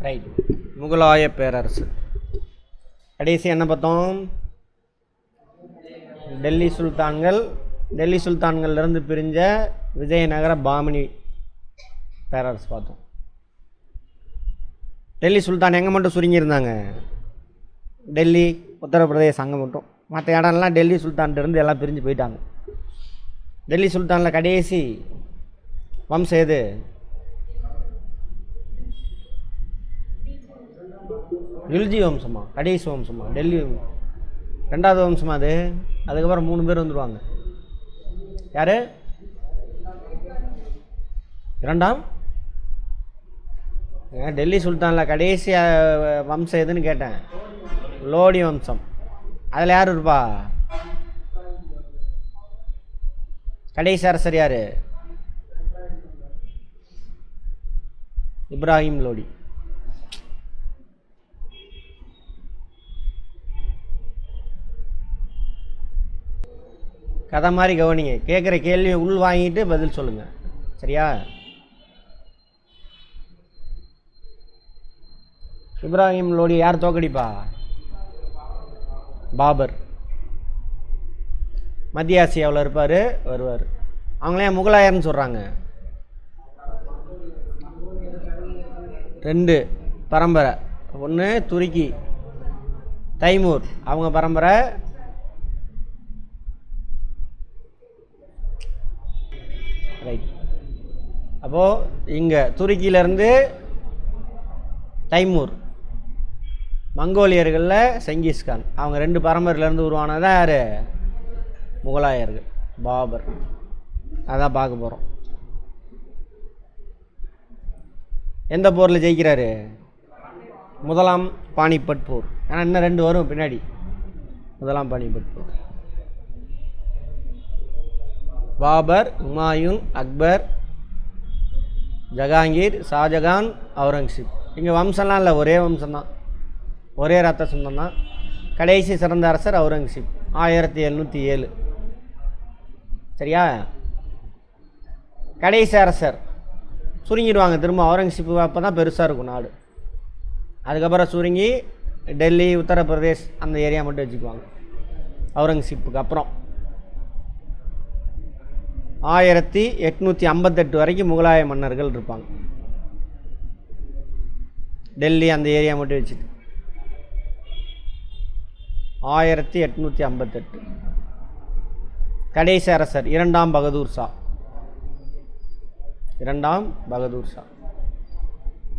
Right. முகலாய பேரரசு. கடைசி என்ன பார்த்தோம்? டெல்லி சுல்தான்கள், டெல்லி சுல்தான்கள்லேருந்து பிரிஞ்ச விஜயநகர பாமினி பேரரசு பார்த்தோம். டெல்லி சுல்தான் எங்கே மட்டும் சுருங்கியிருந்தாங்க? டெல்லி, உத்தரப்பிரதேசம் அங்கே மட்டும். மற்ற இடம்லாம் டெல்லி சுல்தான்கிட்டருந்து எல்லாம் பிரிஞ்சு போயிட்டாங்க. டெல்லி சுல்தானில் கடைசி வம்சம் எது? யுல்ஜி வம்சமா? கடைசி வம்சமா? டெல்லி ரெண்டாவது வம்சமா அது? அதுக்கப்புறம் 3 பேர் வந்துடுவாங்க. யார்? இரண்டாம் டெல்லி சுல்தானில் கடைசி வம்சம் எதுன்னு கேட்டேன். லோடி வம்சம். அதில் யார் இருப்பா? கடைசி அரசர் யார்? இப்ராஹிம் லோடி. கதை மாதிரி கவனிங்க. கேட்குற கேள்வியை உள் வாங்கிட்டு பதில் சொல்லுங்கள். சரியா? இப்ராஹிம் லோடி யார் தோக்கடிப்பா? பாபர். மத்திய ஆசியாவில் இருப்பார், வருவார். அவங்களே முகலாயர்னு சொல்கிறாங்க. 2 பரம்பரை. ஒன்று துருக்கி, தைமூர் அவங்க பரம்பரை. ரைட். அப்போது இங்கே துருக்கியிலேருந்து தைமூர், மங்கோலியர்களில் செங்கிஸ்கான், அவங்க 2 பரம்பரையிலேருந்து உருவானதான் யார்? முகலாயர்கள், பாபர். அதான் பார்க்க போகிறோம். எந்த போரில் ஜெயிக்கிறாரு? முதலாம் பானிபட் போர். ஆனால் இன்னும் 2 வரும் பின்னாடி. முதலாம் பானிபட் போர். பாபர், ஹுமாயூன், அக்பர், ஜஹாங்கீர், ஷாஜகான், அவுரங்கசீப். இங்கே வம்சம்லாம் இல்லை, ஒரே வம்சம்தான், ஒரே ரத்த சொந்தம் தான். கடைசி சிறந்த அரசர் அவுரங்கசீப், 1707. சரியா? கடைசி அரசர் சுருங்கிடுவாங்க திரும்ப. அவுரங்கசீப் அப்போ தான் பெருசாக இருக்கும் நாடு. அதுக்கப்புறம் சுருங்கி டெல்லி, உத்தரப்பிரதேஷ் அந்த ஏரியா மட்டும் வச்சுக்குவாங்க அவுரங்கசீப்புக்கு அப்புறம். 1858 வரைக்கும் முகலாய மன்னர்கள் இருப்பாங்க. டெல்லி அந்த ஏரியா மட்டும் வச்சுட்டு 1858. கடைசி அரசர் 2ஆம் பகதூர் ஷா. 2ஆம் பகதூர் ஷா.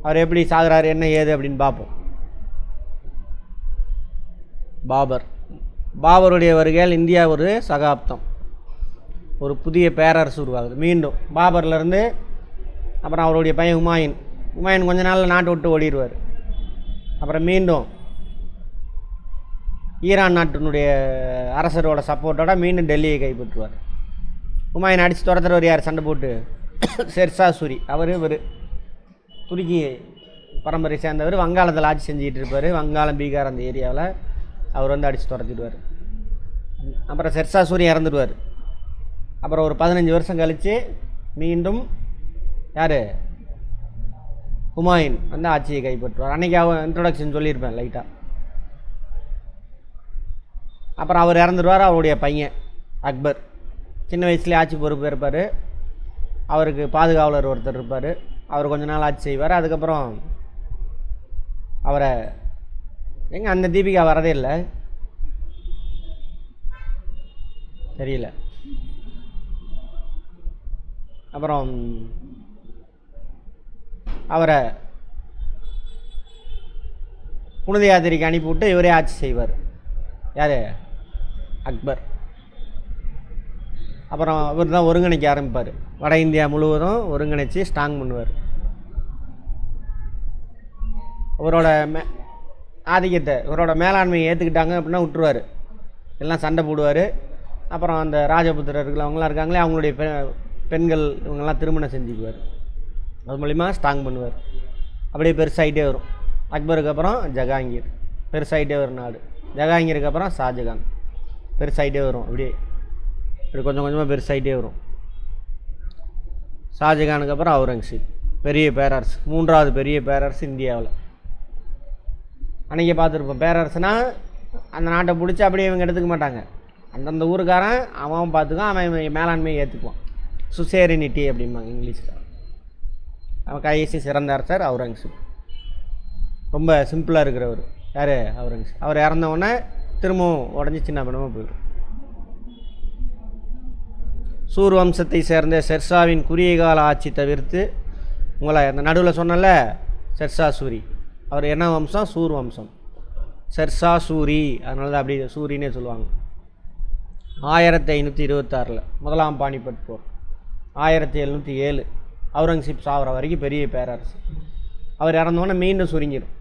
அவர் எப்படி சாகுறாரு, என்ன ஏது அப்படின்னு பார்ப்போம். பாபர். பாபருடைய வருகையால் இந்தியா ஒரு சகாப்தம், ஒரு புதிய பேரரசு உருவாகுது. மீண்டும் பாபர்லேருந்து அப்புறம் அவருடைய பையன் ஹுமாயூன். ஹுமாயூன் கொஞ்ச நாளில் நாட்டை விட்டு ஓடிடுவார். அப்புறம் மீண்டும் ஈரான் நாட்டினுடைய அரசரோட சப்போர்ட்டோட மீண்டும் டெல்லியை கைப்பற்றுவார். ஹுமாயூன் அடித்து துரத்துறவர் யார்? சண்டை போட்டு ஷெர்ஷா சூரி. இவர் துருக்கி பரம்பரை சேர்ந்தவர். வங்காளத்தில் ஆட்சி செஞ்சுக்கிட்டு இருப்பார். வங்காளம், பீகார் அந்த ஏரியாவில் அவர் வந்து அடித்து துரத்திடுவார். அப்புறம் ஷெர்ஷா சூரி இறந்துடுவார். அப்புறம் ஒரு 15 வருஷம் கழித்து மீண்டும் யார்? ஹுமாயூன் வந்து ஆட்சியை கைப்பற்றுவார். அன்றைக்கி அவன் இன்ட்ரொடக்ஷன் சொல்லியிருப்பேன் லைட்டாக. அப்புறம் அவர் இறந்துடுவார். அவருடைய பையன் அக்பர் சின்ன வயசுலேயே ஆட்சி பொறுப்பு இருப்பார். அவருக்கு பாதுகாவலர் ஒருத்தர் இருப்பார். அவர் கொஞ்ச நாள் ஆட்சி செய்வார். அதுக்கப்புறம் அவரை எங்கே அந்த தீபிகா வரதே இல்லை, தெரியல. அப்புறம் அவரை புனித யாத்திரைக்கு அனுப்பிவிட்டு இவரே ஆட்சி செய்வார். யார்? அக்பர். அப்புறம் இவர் தான் ஒருங்கிணைக்க ஆரம்பிப்பார். வட இந்தியா முழுவதும் ஒருங்கிணைச்சி ஸ்ட்ராங் பண்ணுவார். இவரோட ஆதிக்கத்தை, இவரோட மேலாண்மையை ஏற்றுக்கிட்டாங்க அப்படின்னா விட்டுருவார். எல்லாம் சண்டை போடுவார். அப்புறம் அந்த ராஜபுத்திரர்கள் அவங்களாம் இருக்காங்களே, அவங்களுடைய பெண்கள் இவங்கெல்லாம் திருமணம் செஞ்சுக்குவார். அது மூலிமா ஸ்ட்ராங் பண்ணுவார். அப்படியே பெருசாகிட்டே வரும். அக்பருக்கு அப்புறம் ஜஹாங்கீர், பெருசாகிட்டே வரும் நாடு. ஜஹாங்கீருக்கு அப்புறம் ஷாஜகான், பெருசாகிட்டே வரும். அப்படியே இப்படி கொஞ்சம் கொஞ்சமாக பெருசாகிட்டே வரும். ஷாஜகானுக்கு அப்புறம் அவுரங்கசீப், பெரிய பேரரசு, 3ஆவது பெரிய பேரரசு இந்தியாவில். அன்றைக்கி பார்த்துருப்போம். பேரரசுனா அந்த நாட்டை பிடிச்சி அப்படியே இவங்க எடுத்துக்க மாட்டாங்க. அந்தந்த ஊருக்காரன் அவன் பார்த்துக்கான், அவன் மேலாண்மையை ஏற்றுக்குவான். சுசேரினிட்டி அப்படிம்பாங்க இங்கிலீஷில். அவன் கடைசி சிறந்த அரசர் அவுரங்கசீப். ரொம்ப சிம்பிளாக இருக்கிறவர் யார்? அவுரங்கசீப். அவர் இறந்தவுடனே திரும்பவும் உடஞ்சி சின்ன பின்னமாக போயிடும். சூர் வம்சத்தை சேர்ந்த ஷெர்ஷாவின் குறுகிய கால ஆட்சி தவிர்த்து, உங்களை அந்த நடுவில் சொன்னல ஷெர்ஷா சூரி, அவர் என்ன வம்சம்? சூர் வம்சம். ஷெர்ஷா சூரி, அதனால தான் அப்படி சூரின்னே சொல்லுவாங்க. 1526 முதலாம் பானிபட் போர். 1707 அவுரங்கசீப் சாவர வரைக்கும் பெரிய பேரரசு. அவர் இறந்தோன்னே மீண்டும் சுருங்கிடும்.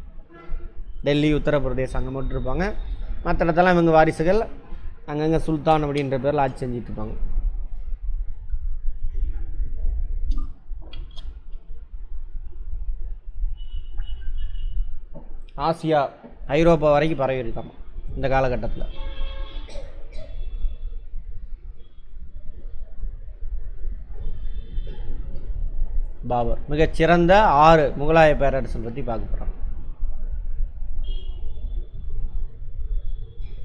டெல்லி, உத்தரப்பிரதேசம் அங்கே மட்டும் இருப்பாங்க. மற்ற இடத்தெல்லாம் இவங்க வாரிசுகள் அங்கங்கே சுல்தான் அப்படின்ற பேரில் ஆட்சி செஞ்சுட்டு இருப்பாங்க. ஆசியா, ஐரோப்பா வரைக்கும் பரவி இருக்காம இந்த காலகட்டத்தில். பாபர் மிகச்சிறந்த 6 முகலாய பேரரசை பற்றி பார்க்க போகிறோம்.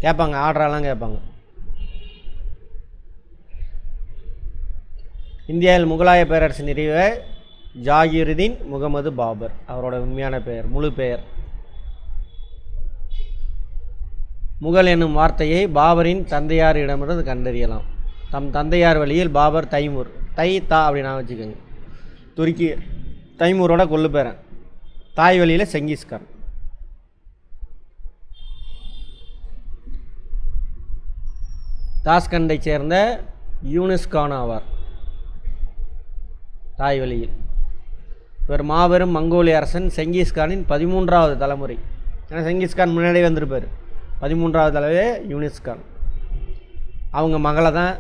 கேட்பாங்க, ஆர்டரெல்லாம் கேட்பாங்க. இந்தியாவில் முகலாய பேரரசு நிறுவ ஜாகிருதீன் முகமது பாபர் அவரோட உண்மையான பெயர், முழு பெயர். முகல் என்னும் வார்த்தையை பாபரின் தந்தையாரிடமிருந்து கண்டறியலாம். தம் தந்தையார் வழியில் பாபர் தைமூர், தா அப்படின்னு வச்சுக்கோங்க, துருக்கி தைமூரோட கொள்ளு பேரன். தாய் வழியில் செங்கிஸ்கான். தாஸ்கண்டை சேர்ந்த யூனிஸ் கான் ஆவார் தாய் வழியில். இவர் மாபெரும் மங்கோலிய அரசன் செங்கிஸ்கானின் 13வது தலைமுறை. ஏன்னா செங்கிஸ்கான் முன்னாடியே வந்திருப்பார். 13வது தலைவர் யூனிஸ்கான். அவங்க மகளை தான்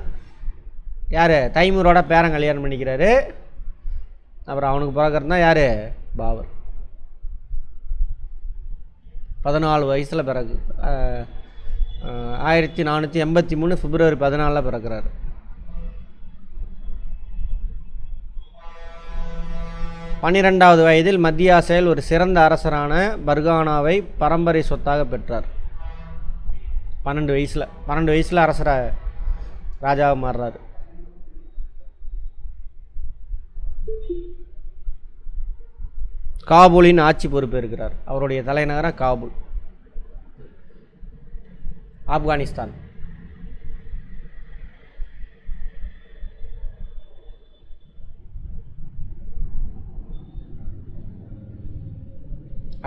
யார்? தைமூரோட பேரன் கல்யாணம் பண்ணிக்கிறாரு. அப்புறம் அவனுக்கு பிறக்கிறது தான் யார்? பாபர். 14 வயசில் பிறகு 1483 பிப்ரவரி 14 பிறக்கிறார். பன்னிரெண்டாவது வயதில் மத்திய ஆசியாவில் ஒரு சிறந்த அரசரான பர்கானாவை பரம்பரை சொத்தாக பெற்றார். 12 வயசில் அரசராக ராஜாவை மாறுறாரு. காபூலின் ஆட்சி பொறுப்பேற்கிறார். அவருடைய தலைநகரம் காபூல், ஆப்கானிஸ்தான்.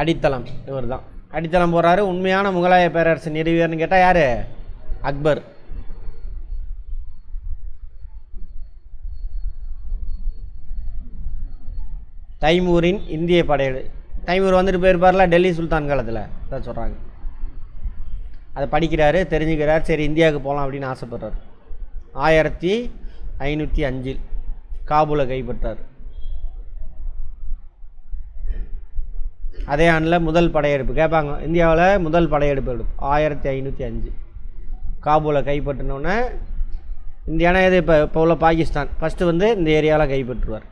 அடித்தளம் இவர் தான். அடித்தளம் போகிறாரு. உண்மையான முகலாய பேரரசு நிறுவியர்னு கேட்டால் யார்? அக்பர். தைமூரின் இந்திய படையெடு. தைமூர் வந்துட்டு போயிருப்பார்ல டெல்லி சுல்தான் காலத்தில், அதான் சொல்கிறாங்க. அதை படிக்கிறாரு, தெரிஞ்சுக்கிறார். சரி இந்தியாவுக்கு போகலாம் அப்படின்னு ஆசைப்படுறார். 1505 காபூலை கைப்பற்றார். அதே ஆண்டில் முதல் படையெடுப்பு கேட்பாங்க. இந்தியாவில் முதல் படையெடுப்பு 1505 காபூலை கைப்பற்றினோன்னே இந்தியானா எது? இப்போ உள்ள பாகிஸ்தான். ஃபஸ்ட்டு வந்து இந்த ஏரியாவில் கைப்பற்றுவார்.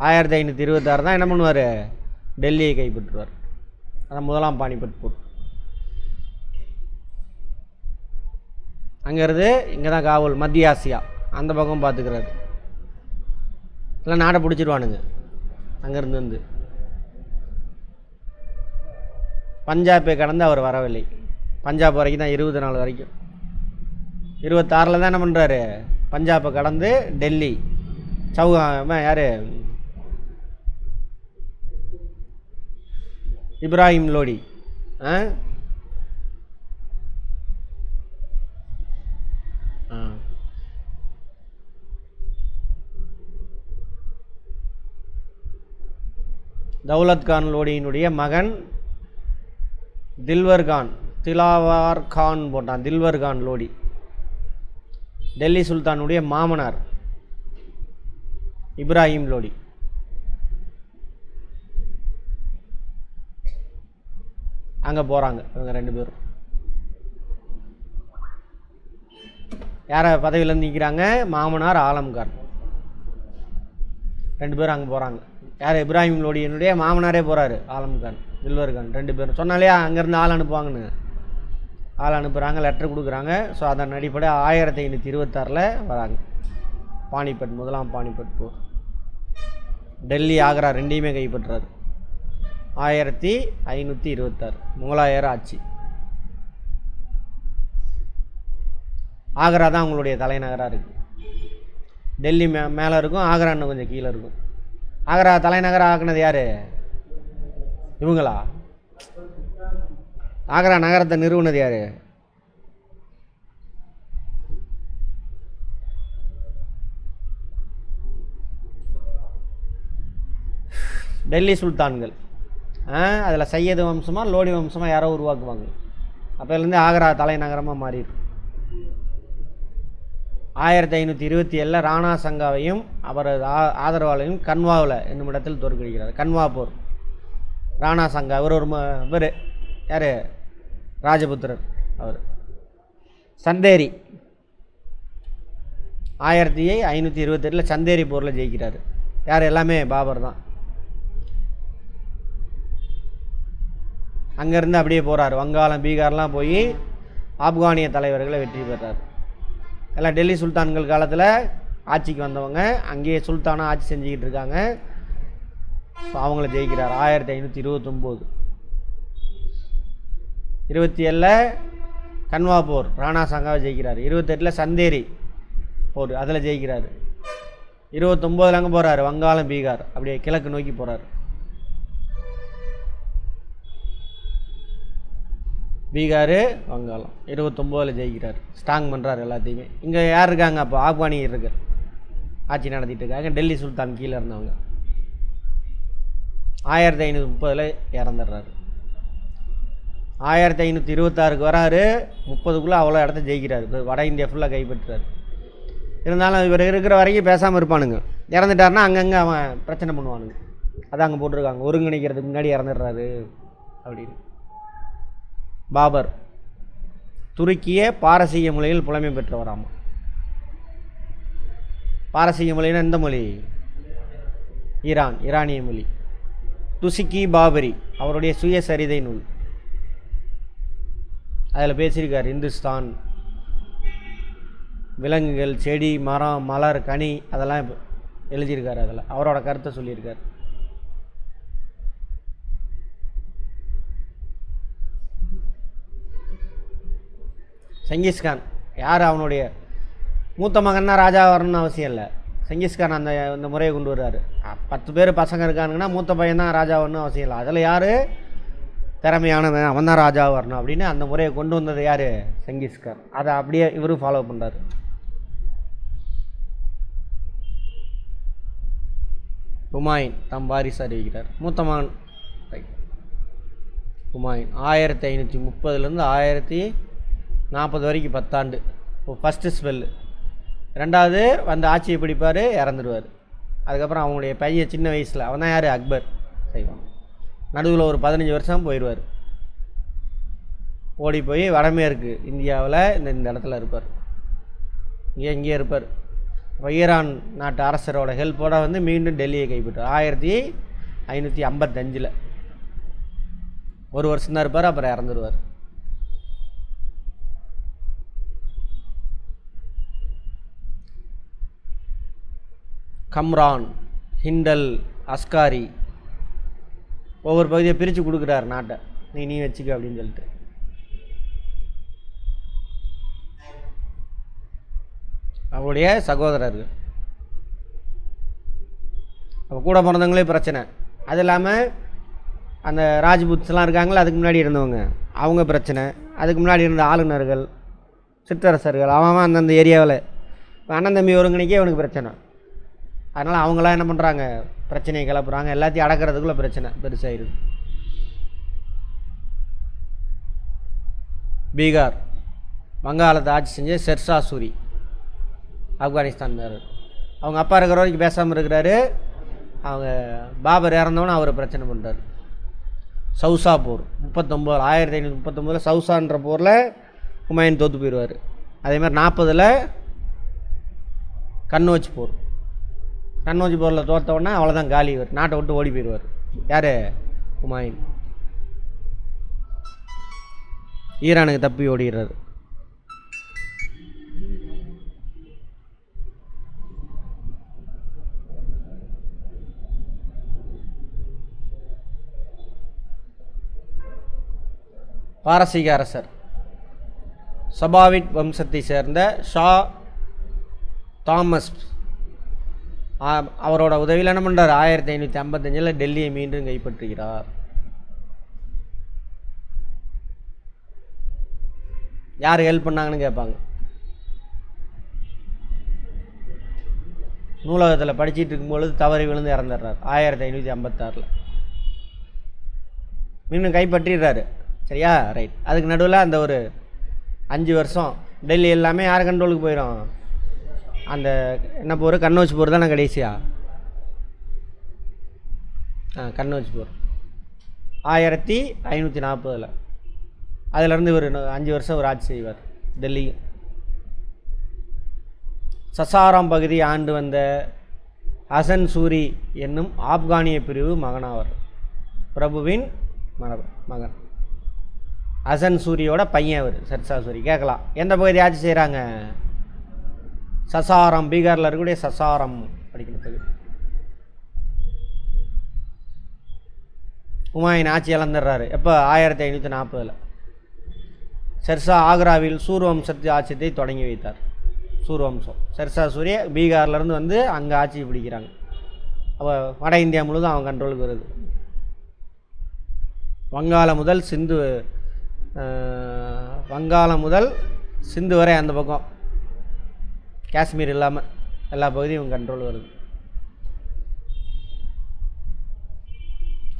1526 தான் என்ன பண்ணுவார்? டெல்லியை கைப்பற்றுவார். அதான் முதலாம் பானிபட் போர். அங்கேருந்து இங்கே தான் காபூல், மத்திய ஆசியா அந்த பக்கம் பார்த்துக்கிறாரு. இல்லை நாடை பிடிச்சிருவானுங்க அங்கேருந்து வந்து. பஞ்சாபை கடந்து அவர் வரவில்லை. பஞ்சாப் வரைக்கும் தான், 20 நாள் வரைக்கும். 26 தான் என்ன பண்ணுறாரு? பஞ்சாபை கடந்து டெல்லி யார்? இப்ராஹிம் லோடி. தௌலத் கான் லோடியினுடைய மகன் தில்வர் கான், திலாவார் கான் போட்டான். தில்வர் கான் லோடி டெல்லி சுல்தானுடைய மாமனார் இப்ராஹிம் லோடி. அங்கே போகிறாங்க இவங்க 2 பேரும். யாரை பதவியிலேருந்து நிற்கிறாங்க? மாமனார் ஆலம்கான். 2 பேரும் அங்கே போகிறாங்க. யார்? இப்ராஹிம் லோடியினுடைய மாமனாரே போகிறாரு, ஆலம்கான். தில்வர் கான் 2 பேரும் சொன்னாலே அங்கேருந்து ஆள் அனுப்புவாங்கன்னு. ஆள் அனுப்புகிறாங்க, லெட்டர் கொடுக்குறாங்க. ஸோ அதன் அடிப்படை 1526 வராங்க. பானிபட், முதலாம் பானிபட் போர். டெல்லி ஆக்ரா ரெண்டையுமே கைப்பற்றாரு. 1526 முகலாயர் ஆட்சி. ஆக்ரா தான் அவங்களுடைய தலைநகராக இருக்குது. டெல்லி மேலே இருக்கும், ஆக்ரா இன்னும் கொஞ்சம் கீழே இருக்கும். ஆக்ரா தலைநகராக ஆக்குனது யார்? இவங்களா? ஆக்ரா நகரத்தை நிறுவனது யார்? டெல்லி சுல்தான்கள். அதில் சையது வம்சமாக லோடி வம்சமாக யாரோ உருவாக்குவாங்க. அப்போலேருந்து ஆக்ரா தலைநகரமாக மாறிடும். 1527 ராணா சங்காவையும் அவரது ஆதரவாளையும் கன்வாவில் என்னும் இடத்தில் தோற்கடிக்கிறார். கன்வா போர். ராணா சங்கா இவர் யார்? ராஜபுத்திரர். அவர் சந்தேரி 1528 சந்தேரி போரில் ஜெயிக்கிறார். யார்? எல்லாமே பாபர் தான். அங்கேருந்து அப்படியே போகிறார், வங்காளம் பீகார்லாம் போய் ஆப்கானிய தலைவர்களை வெற்றி பெறார். எல்லாம் டெல்லி சுல்தான்கள் காலத்தில் ஆட்சிக்கு வந்தவங்க, அங்கேயே சுல்தானாக ஆட்சி செஞ்சுக்கிட்டு இருக்காங்க. ஸோ அவங்கள ஜெயிக்கிறார். 1529 27 கன்வா போர், ராணா சங்காவை ஜெயிக்கிறார். 28 சந்தேரி போர், அதில் ஜெயிக்கிறார். 29 அங்கே போகிறார், வங்காளம் பீகார் அப்படியே கிழக்கு நோக்கி போகிறார். பீகார் வங்காளம் 29 ஜெயிக்கிறார். ஸ்ட்ராங் பண்ணுறார் எல்லாத்தையுமே. இங்கே யார் இருக்காங்க? அப்போ ஆப்கானியர்கள் ஆட்சி நடத்திட்டு இருக்காங்க. டெல்லி சுல்தான் கீழே இருந்தவங்க. 1530 இறந்துடுறாரு. 1526 வராரு. 30க்குள்ளே அவ்வளோ இடத்த ஜெயிக்கிறார். இப்போ வட இந்தியா ஃபுல்லாக கைப்பற்றுறாரு. இருந்தாலும் இவர் இருக்கிற வரைக்கும் பேசாமல் இருப்பானுங்க. இறந்துட்டாருன்னா அங்கங்கே அவன் பிரச்சனை பண்ணுவானுங்க. அதான் அங்கே போட்டிருக்காங்க, ஒருங்கிணைக்கிறதுக்கு முன்னாடி இறந்துடுறாரு அப்படின்னு. பாபர் துருக்கிய பாரசீக மொழியில் புலமை பெற்றவராமா. பாரசீக மொழின்னா எந்த மொழி? ஈரானிய மொழி. துசிக்கி பாபரி அவருடைய சுயசரிதை நூல், அதில் பேசியிருக்கார். இந்துஸ்தான், விலங்குகள், செடி, மரம், மலர், கனி அதெல்லாம் எழுதியிருக்கார். அதில் அவரோட கருத்தை சொல்லியிருக்கார். செங்கிஸ்கான் யார்? அவனுடைய மூத்த மகன் தான் ராஜா வரணும்னு அவசியம் இல்லை. செங்கிஸ்கான் அந்த முறையை கொண்டு வர்றாரு. 10 பேர் பசங்க இருக்கானுங்கன்னா மூத்த பையன் தான் ராஜா வரணும்னு அவசியம் இல்லை. அதில் யார் திறமையானவன், அவன் தான் ராஜா வரணும் அப்படின்னு அந்த முறையை கொண்டு வந்தது யார்? செங்கிஸ்கான். அதை அப்படியே இவரும் ஃபாலோ பண்ணுறாரு. ஹுமாயூன் தம் வாரிசு அறிவிக்கிறார். மூத்த மகன் ஹுமாயூன் 1530 1040 வரைக்கும் 10 ஆண்டு. First spell. 2வது வந்து ஆட்சியை பிடிப்பார், இறந்துடுவார். அதுக்கப்புறம் அவங்களுடைய பையன் சின்ன வயசில், அவன் தான் யார்? அக்பர் செய்வான். நடுவில் ஒரு 15 வருஷம் போயிடுவார். ஓடி போய் வடமேற்கு இந்தியாவில் இந்த இடத்துல இருப்பார். இங்கே இருப்பார். இப்போ ஈரான் நாட்டு அரசரோட ஹெல்ப்போட வந்து மீண்டும் டெல்லியை கைப்பற்றார். 1555 ஒரு வருஷம்தான் இருப்பார், அப்புறம் இறந்துடுவார். கம்ரான், ஹிண்டல், அஸ்காரி ஒவ்வொரு பகுதியை பிரித்து கொடுக்குறாரு நாட்டை. நீ வச்சுக்க அப்படின்னு சொல்லிட்டு. அவருடைய சகோதரர்கள், அப்போ கூட பிறந்தவங்களே பிரச்சனை. அது இல்லாமல் அந்த ராஜ்புத்ஸ்லாம் இருக்காங்களே, அதுக்கு முன்னாடி இருந்தவங்க அவங்க பிரச்சனை. அதுக்கு முன்னாடி இருந்த ஆளுநர்கள், சிற்றரசர்கள், அவன் அந்தந்த ஏரியாவில் அண்ணன் தம்பி ஒருங்கிணைக்கே அவனுக்கு பிரச்சனை. அதனால் அவங்களாம் என்ன பண்ணுறாங்க? பிரச்சனையை கிளப்புறாங்க. எல்லாத்தையும் அடக்கிறதுக்குள்ளே பிரச்சனை பெருசாகிடுது. பீகார் வங்காளத்தை ஆட்சி செஞ்ச ஷெர்ஷா சூரி ஆப்கானிஸ்தான். அவங்க அப்பா இருக்கிற வரைக்கும் பேசாமல் இருக்கிறாரு. அவங்க பாபர் இறந்தவொன்னே அவர் பிரச்சனை பண்ணுறாரு. சவுசா போர் 1539 சவுசான்ற போரில் ஹுமாயூன் தோற்று போயிடுவார். அதேமாதிரி 40 கன்னோஜ் போர். கன்னோஜ் போரில் தோற்றவுடனே அவ்வளோதான், காலி. நாட்டை விட்டு ஓடி போயிடுவார். யார்? ஹுமாயூன். ஈரானுக்கு தப்பி ஓடிடுறாரு. பாரசீக அரசர் சபாவிட் வம்சத்தை சேர்ந்த ஷா தாமஸ் அவரோட உதவியில் என்ன பண்ணுறார், 1555 டெல்லியை மீண்டும் கைப்பற்றுகிறார். யார் ஹெல்ப் பண்ணாங்கன்னு கேட்பாங்க. நூலகத்தில் படிச்சுட்டு இருக்கும்பொழுது தவறி விழுந்து இறந்துடுறார் 1556. மீண்டும் கைப்பற்றிடுறாரு. சரியா, ரைட். அதுக்கு நடுவில் அந்த ஒரு 5 வருஷம் டெல்லி எல்லாமே யார் கண்ட்ரோலுக்கு போயிடும், அந்த என்ன போர், கன்னௌஜ் போர் தானே கடைசியாக. கன்னௌஜ் போர் 1540. அதிலேருந்து ஒரு 5 வருஷம் ஒரு ஆட்சி செய்வார் டெல்லியும். சசாராம் பகுதியை ஆண்டு வந்த ஹசன் சூரி என்னும் ஆப்கானிய பிரிவு மகனாவர். பிரபுவின் மகன் ஹசன் சூரியோட பையன் அவர் ஷெர்ஷா சூரி. கேட்கலாம், எந்த பகுதி ஆட்சி செய்கிறாங்க? சசாரம், பீகாரில் இருக்கக்கூடிய சசாரம் படிக்கிறது. ஹுமாயூன் ஆட்சி இழந்துடுறாரு. எப்போ? 1540. ஷெர்ஷா ஆக்ராவில் சூர்வம்சத்து ஆட்சியத்தை தொடங்கி வைத்தார். சூர்வம்சம் ஷெர்ஷா சூரிய பீகார்லேருந்து வந்து அங்கே ஆட்சி பிடிக்கிறாங்க. அப்போ வட இந்தியா முழுதும் அவன் கண்ட்ரோலுக்கு வருது. வங்காளம் முதல் சிந்து வரை அந்த பக்கம், காஷ்மீர் இல்லாமல் எல்லா பகுதியும் இவங்க கண்ட்ரோல் வருது.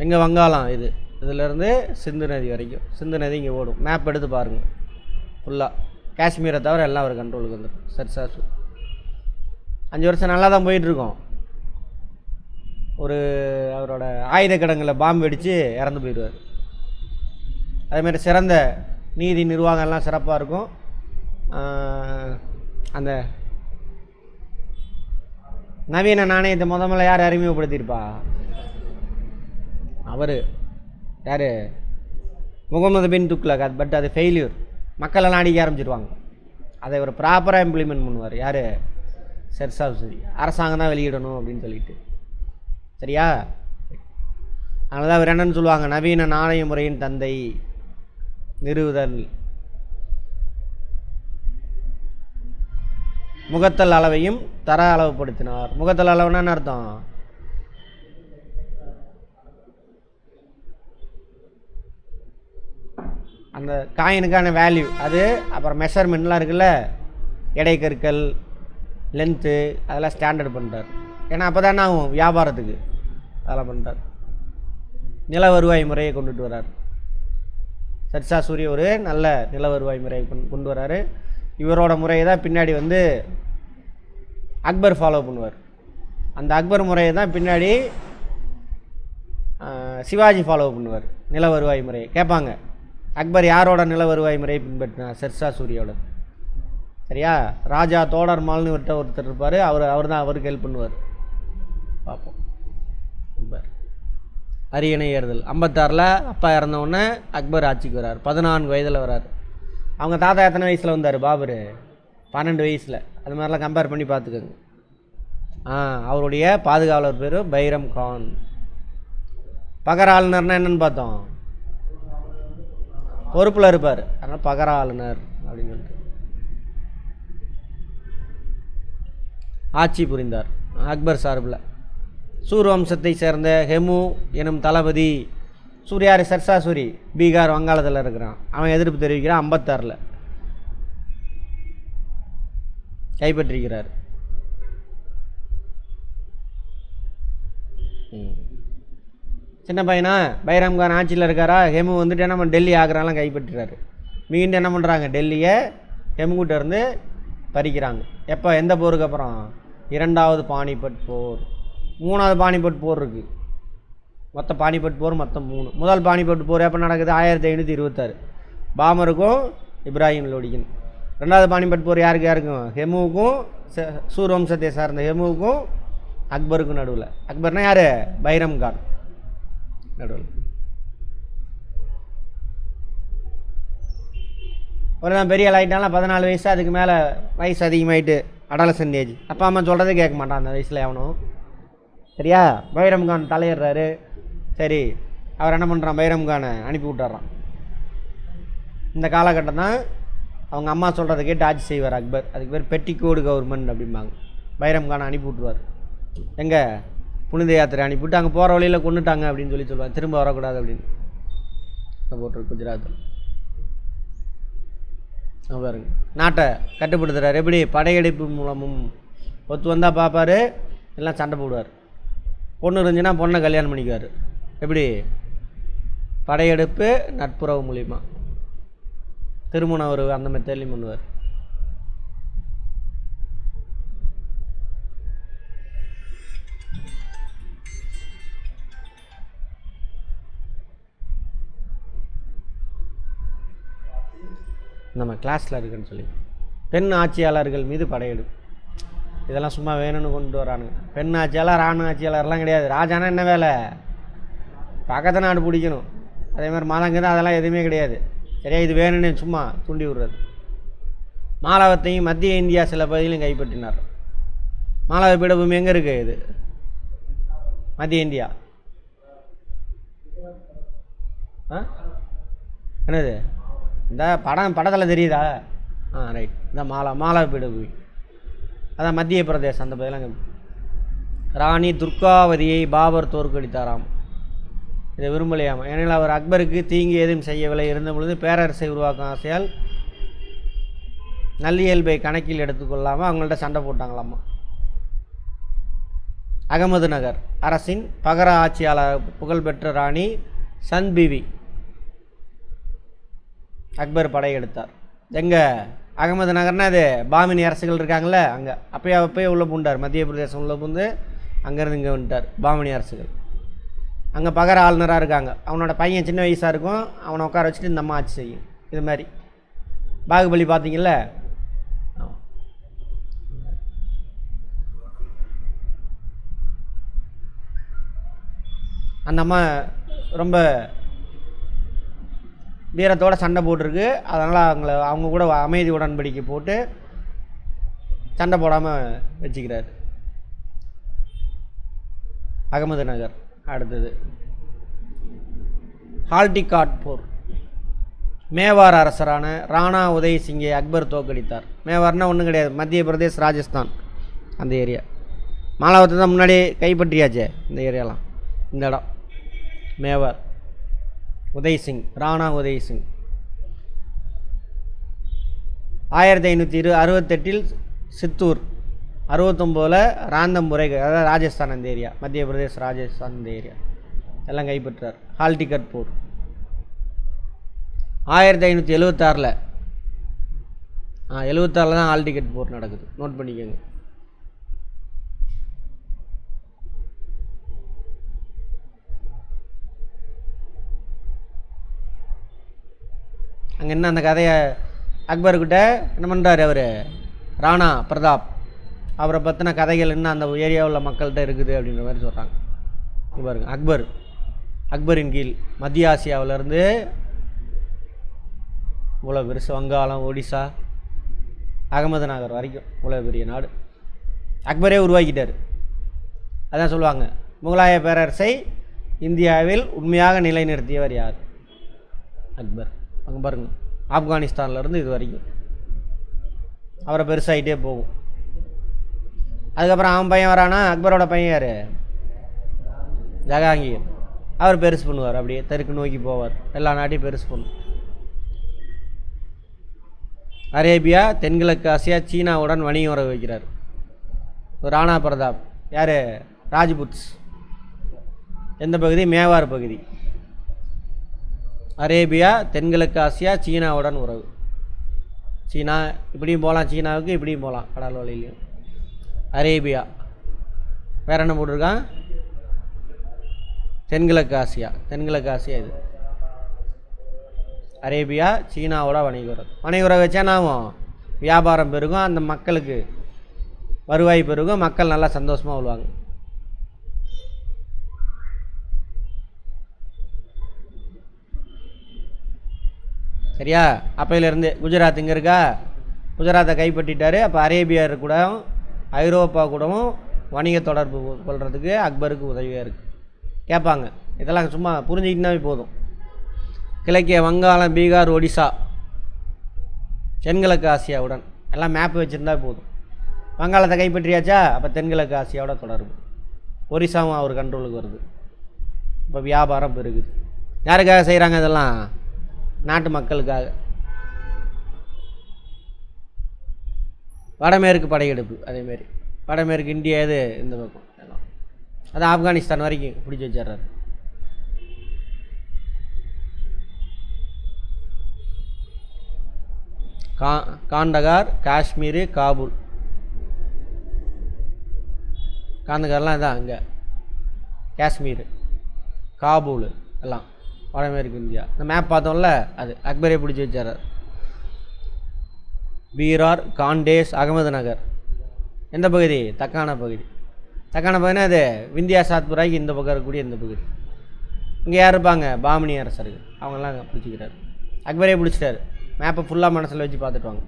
எங்கே? வங்காளம். இதிலேருந்து சிந்து நதி வரைக்கும். சிந்து நதி இங்கே ஓடும். மேப் எடுத்து பாருங்கள் ஃபுல்லாக. காஷ்மீரை தவிர எல்லாம் ஒரு கண்ட்ரோலுக்கு வந்துடும். ஷெர்ஷா 5 வருஷம் நல்லா தான் போயிட்டுருக்கோம். அவரோட ஆயுத கிடங்கில் பாம்பு வெடித்து இறந்து போயிடுவார். அதேமாதிரி சிறந்த நீதி நிர்வாகம் எல்லாம் சிறப்பாக இருக்கும். அந்த நவீன நாணயத்தை முதல்ல யார் அறிமுகப்படுத்தியிருப்பா? அவர் யார்? முகமது பின் துக்ளக். பட் அது ஃபெயில்யூர். மக்கள் எல்லாம் அடிக்க ஆரம்பிச்சிருவாங்க. அதை ஒரு ப்ராப்பராக இம்ப்ளிமெண்ட் பண்ணுவார். யார்? ஷெர்ஷா சூரி. அரசாங்கம் தான் வெளியிடணும் அப்படின்னு சொல்லிட்டு. சரியா? அதனால தான் அவர் என்னன்னு சொல்லுவாங்க, நவீன நாணய முறையின் தந்தை. நிறுவுதல். முகத்தல் அளவையும் தர அளவுப்படுத்தினார். முகத்தல் அளவுனா என்ன அர்த்தம்? அந்த காயினுக்கான வேல்யூ அது. அப்புறம் மெஷர்மெண்ட்லாம் இருக்குல்ல, எடை கற்கள், லென்த்து, அதெல்லாம் ஸ்டாண்டர்ட் பண்ணுறார். ஏன்னா அப்போ தானே ஆகும் வியாபாரத்துக்கு. அதெல்லாம் பண்ணுறார். நில வருவாய் முறையை கொண்டுட்டு வர்றார். ஷெர்ஷா சூரி ஒரு நல்ல நில வருவாய் முறையை கொண்டு வர்றாரு. இவரோட முறையை தான் பின்னாடி வந்து அக்பர் ஃபாலோ பண்ணுவார். அந்த அக்பர் முறையை தான் பின்னாடி சிவாஜி ஃபாலோ பண்ணுவார். நில வருவாய் முறையை கேட்பாங்க. அக்பர் யாரோட நில வருவாய் முறையை பின்பற்றினார்? ஷெர்ஷா சூரியோட. சரியா? ராஜா தோடர்மால்னு ஒருத்தர் இருப்பார். அவர் தான் அவருக்கு ஹெல்ப் பண்ணுவார். பார்ப்போம். அரியணை ஏறுதல் 56. அப்பா இறந்தவுடனே அக்பர் ஆட்சிக்கு வர்றார். 14 வயதில் வர்றார். அவங்க தாத்தா எத்தனை வயசில் வந்தார்? பாபர் 12 வயசில். அது மாதிரிலாம் கம்பேர் பண்ணி பார்த்துக்கோங்க. அவருடைய பாதுகாவலர் பேர் பைரம் கான். பகர ஆளுநர்னால் என்னென்னு பார்த்தோம், பொறுப்பில் இருப்பார். அதனால் பகர ஆளுநர் அப்படின்னு சொல்லிட்டு ஆட்சி புரிந்தார் அக்பர் சார்பில். சூர் வம்சத்தை சேர்ந்த ஹெமு எனும் தளபதி. சூர்யார் ஷெர்ஷா சூரி பீகார் வங்காளத்தில் இருக்கிறான். அவன் எதிர்ப்பு தெரிவிக்கிறான். 56 கைப்பற்றிக்கிறார். சின்ன பையனா பைரம் கான் ஆட்சியில் இருக்காரா. ஹெமு வந்துட்டு என்ன பண்ண டெல்லி ஆக்ராலாம் கைப்பற்றுறாரு. மீண்டும் என்ன பண்ணுறாங்க, டெல்லியை ஹெமுகிட்ட இருந்து பறிக்கிறாங்க. எப்போ? எந்த போருக்கு அப்புறம்? 2வது பானிபட் போர். 3வது பானிபட் போர் இருக்குது. மொத்தம் பானிபட் போர் மொத்தம் 3. முதல் பானிபட் போர் எப்போ நடக்குது? 1526 பாமருக்கும் இப்ராஹிம் லோடிக்கும். 2வது பானிபட் போர் யாருக்கும்? ஹெமுவுக்கும் சூர் வம்சத்தை சார்ந்த ஹெமுவுக்கும் அக்பருக்கும் நடுவில். அக்பர்னா யார்? பைரம் கான் நடுவில். ஒரு தான் பெரிய ஆளாயிட்டாலும் 14 வயசு, அதுக்கு மேலே வயசு அதிகமாகிட்டு அடாலசன்ட் ஏஜ், அப்பா அம்மா சொல்கிறதே கேட்க மாட்டான் அந்த வயசில் எவனும். சரியா? பைரம் கான் தலையிடுறாரு. சரி, அவர் என்ன பண்ணுறான், பைரம் கானை அனுப்பி விட்டுறான். இந்த காலகட்டம் தான் அவங்க அம்மா சொல்கிறத கேட்டு ஆட்சி செய்வார் அக்பர். அதுக்கு பேர் பெட்டிக்கோடு கவர்மெண்ட் அப்படிம்பாங்க. பைரம் கானை அனுப்பி விட்ருவார். எங்கே? புனித யாத்திரை அனுப்பிவிட்டு அங்கே போகிற வழியில் கொண்டுட்டாங்க அப்படின்னு சொல்லுவாங்க. திரும்ப வரக்கூடாது அப்படின்னு போட்டுரு குஜராத். பாருங்க, நாட்டை கட்டுப்படுத்துகிறார். எப்படி? படையெடுப்பு மூலமும். ஒத்து வந்தால் பார்ப்பார், எல்லாம் சண்டை போடுவார். பொண்ணு இருந்துச்சுன்னா பொண்ணை கல்யாணம் பண்ணிக்குவார். எப்படி? படையெடுப்பு, நட்புறவு மூலிமா திருமணம் ஒரு அந்த மெத்தட்லையும் பண்ணுவார். நம்ம கிளாஸில் இருக்குன்னு சொல்லி பெண் ஆட்சியாளர்கள் மீது படையெடுப்பு. இதெல்லாம் சும்மா வேணும்னு கொண்டு வரானுங்க. பெண் ஆட்சியாளர், ராணுவ ஆட்சியாளர்லாம் கிடையாது. ராஜானா என்ன வேலை? பக்கத்து நாடு பிடிக்கணும். அதே மாதிரி மாதங்க அதெல்லாம் எதுவுமே கிடையாது. சரியா? இது வேணும்னு சும்மா தூண்டி விடுறது. மாலவத்தையும் மத்திய இந்தியா சில பகுதியிலும் கைப்பற்றினார். மாலவ பீடபூமி எங்கே இருக்குது? இது மத்திய இந்தியா. என்னது? இந்த படத்தில் தெரியுதா? ரைட். இந்த மாலவ பீடபூமி அதான் மத்திய பிரதேசம். அந்த பகுதியெல்லாம் ராணி துர்காவதியை பாபர் தோற்கடித்தாராம். இதை விரும்பலையாமா. ஏனெனில் அவர் அக்பருக்கு தீங்கு எதுவும் செய்யவில்லை. இருந்த பொழுது பேரரசை உருவாக்கும் ஆசையால் நல்லியல்பை கணக்கில் எடுத்துக்கொள்ளாமல் அவங்கள்ட்ட சண்டை போட்டாங்களாமா. அகமது நகர் அரசின் பகர ஆட்சியாளர் புகழ்பெற்ற ராணி சந்த் பிவி அக்பர் படையெடுத்தார். எங்கே? அகமது நகர்னா அது பாமினி அரசுகள் இருக்காங்களே அங்கே. அப்பயே உள்ளே பூண்டார். மத்திய பிரதேசம் உள்ளே பூந்து அங்கேருந்து இங்கே வந்துட்டார். பாமினி அரசுகள் அங்கே பகர ஆளுநராக இருக்காங்க. அவனோட பையன் சின்ன வயசாக இருக்கும், அவனை உட்கார வச்சுட்டு இந்த அம்மா ஆட்சி செய்யும். இது மாதிரி பாகுபலி பார்த்தீங்கல்ல, அந்த அம்மா ரொம்ப வீரத்தோடு சண்டை போட்டிருக்கு. அதனால் அவங்க கூட அமைதி உடன்படிக்கை போட்டு சண்டை போடாமல் வச்சுக்கிறார். அகமது நகர். அடுத்தது ஹால்டிகாட் போர். மேவார் அரசரான ராணா உதய் சிங்கை அக்பர் தோற்கடித்தார். மேவார்னா ஒன்றும் கிடையாது, மத்திய பிரதேஷ், ராஜஸ்தான் அந்த ஏரியா. மாலாவத்தை தான் முன்னாடி கைப்பற்றியாச்சே இந்த ஏரியாலாம். இந்த இடம் மேவார். உதய் சிங், ராணா உதய் சிங் 1568 சித்தூர், 69 ராந்தம்புரை, அதாவது ராஜஸ்தான் அந்த ஏரியா, மத்திய பிரதேஷ், ராஜஸ்தான் இந்த ஏரியா எல்லாம் கைப்பற்றார். ஹால்டிகட் போர் 1576 76 தான் ஹால்டிகட் போர் நடக்குது. நோட் பண்ணிக்கோங்க. அங்கே என்ன அந்த கதையை அக்பர்கிட்ட என்ன பண்ணுறாரு அவர், ராணா பிரதாப், அவரை பற்றின கதைகள் என்ன அந்த ஏரியாவில் மக்கள்கிட்ட இருக்குது அப்படின்ற மாதிரி சொல்கிறாங்க. பாருங்க, அக்பரின் கீழ் மத்திய ஆசியாவிலேருந்து இவ்வளோ பெருசு, வங்காளம், ஒடிசா, அகமது நகர் வரைக்கும் இவ்வளோ பெரிய நாடு அக்பரே உருவாக்கிட்டார். அதான் சொல்லுவாங்க, முகலாய பேரரசை இந்தியாவில் உண்மையாக நிலைநிறுத்தியவர் யார்? அக்பர். அங்கே பாருங்க, ஆப்கானிஸ்தான்லேருந்து இது வரைக்கும் அவரை பெருசாகிட்டே போகும். அதுக்கப்புறம் அவன் பையன் வரானா, அக்பரோட பையன் யார்? ஜஹாங்கீர். அவர் பெருசு பண்ணுவார், அப்படியே தெற்கு நோக்கி போவார், எல்லா நாட்டையும் பெருசு பண்ணும். அரேபியா, தென்கிழக்கு ஆசியா, சீனாவுடன் வணிகம் உறவு வைக்கிறார். ராணா பிரதாப் யார்? ராஜ்புட்ஸ். எந்த பகுதி? மேவார் பகுதி. அரேபியா, தென்கிழக்கு ஆசியா, சீனாவுடன் உறவு. சீனா இப்படியும் போகலாம், சீனாவுக்கு இப்படியும் போகலாம், கடல் வழியிலையும். அரேபியா வேறு என்ன போட்டிருக்கான்? தென்கிழக்கு ஆசியா. தென்கிழக்கு ஆசியா இது அரேபியா. சீனாவோட வணிக உறவு. வணிக உறவு வச்சா நாமும் வியாபாரம் பெருகும், அந்த மக்களுக்கு வருவாய் பெருகும், மக்கள் நல்லா சந்தோஷமாக வாழ்வாங்க. சரியா? அப்பையிலேருந்து குஜராத் இங்கே இருக்கா, குஜராத்தை கைப்பற்றிட்டார். அப்போ அரேபியர் கூட ஐரோப்பா கூடவும் வணிக தொடர்பு கொள்றதுக்கு அக்பருக்கு உதவியாக இருக்குது. கேட்பாங்க, இதெல்லாம் சும்மா புரிஞ்சுக்கிட்டுனாவே போதும். கிழக்கே வங்காளம், பீகார், ஒடிசா, தென்கிழக்கு ஆசியாவுடன் எல்லாம் மேப் வச்சுருந்தா போதும். வங்காளத்தை கைப்பற்றியாச்சா, அப்போ தென்கிழக்கு ஆசியாவோட தொடர்பு. ஒரிசாவும் அவர் கண்ட்ரோலுக்கு வருது. இப்போ வியாபாரம் பெருகுது. யாருக்காக செய்கிறாங்க இதெல்லாம்? நாட்டு மக்களுக்காக. வடமேற்கு படையெடுப்பு அதேமாரி. வடமேற்கு இந்தியா இது இந்த பக்கம் எல்லாம். அது ஆப்கானிஸ்தான் வரைக்கும் பிடிச்சி வச்சிட்றாரு. காண்டகார், காஷ்மீர், காபூல். காண்டகார்லாம் இதான் இங்கே, காஷ்மீர், காபூல் எல்லாம் வடமேற்கு இந்தியா. இந்த மேப் பார்த்தோம்ல, அது அக்பரே பிடிச்சி வச்சார். பீரார், காண்டேஸ், அகமது நகர் எந்த பகுதி? தக்கான பகுதி. தக்கான பகுதினா அது விந்தியா சாத்புராய்க்கு இந்த பக்கம் இருக்கக்கூடிய இந்த பகுதி. இங்கே யார் இருப்பாங்க? பாமினி அரசர்கள். அவங்கெல்லாம் பிடிச்சிக்கிறார். அக்பரே பிடிச்சிட்டாரு. மேப்பை ஃபுல்லாக மனசில் வச்சு பார்த்துட்டு வாங்க.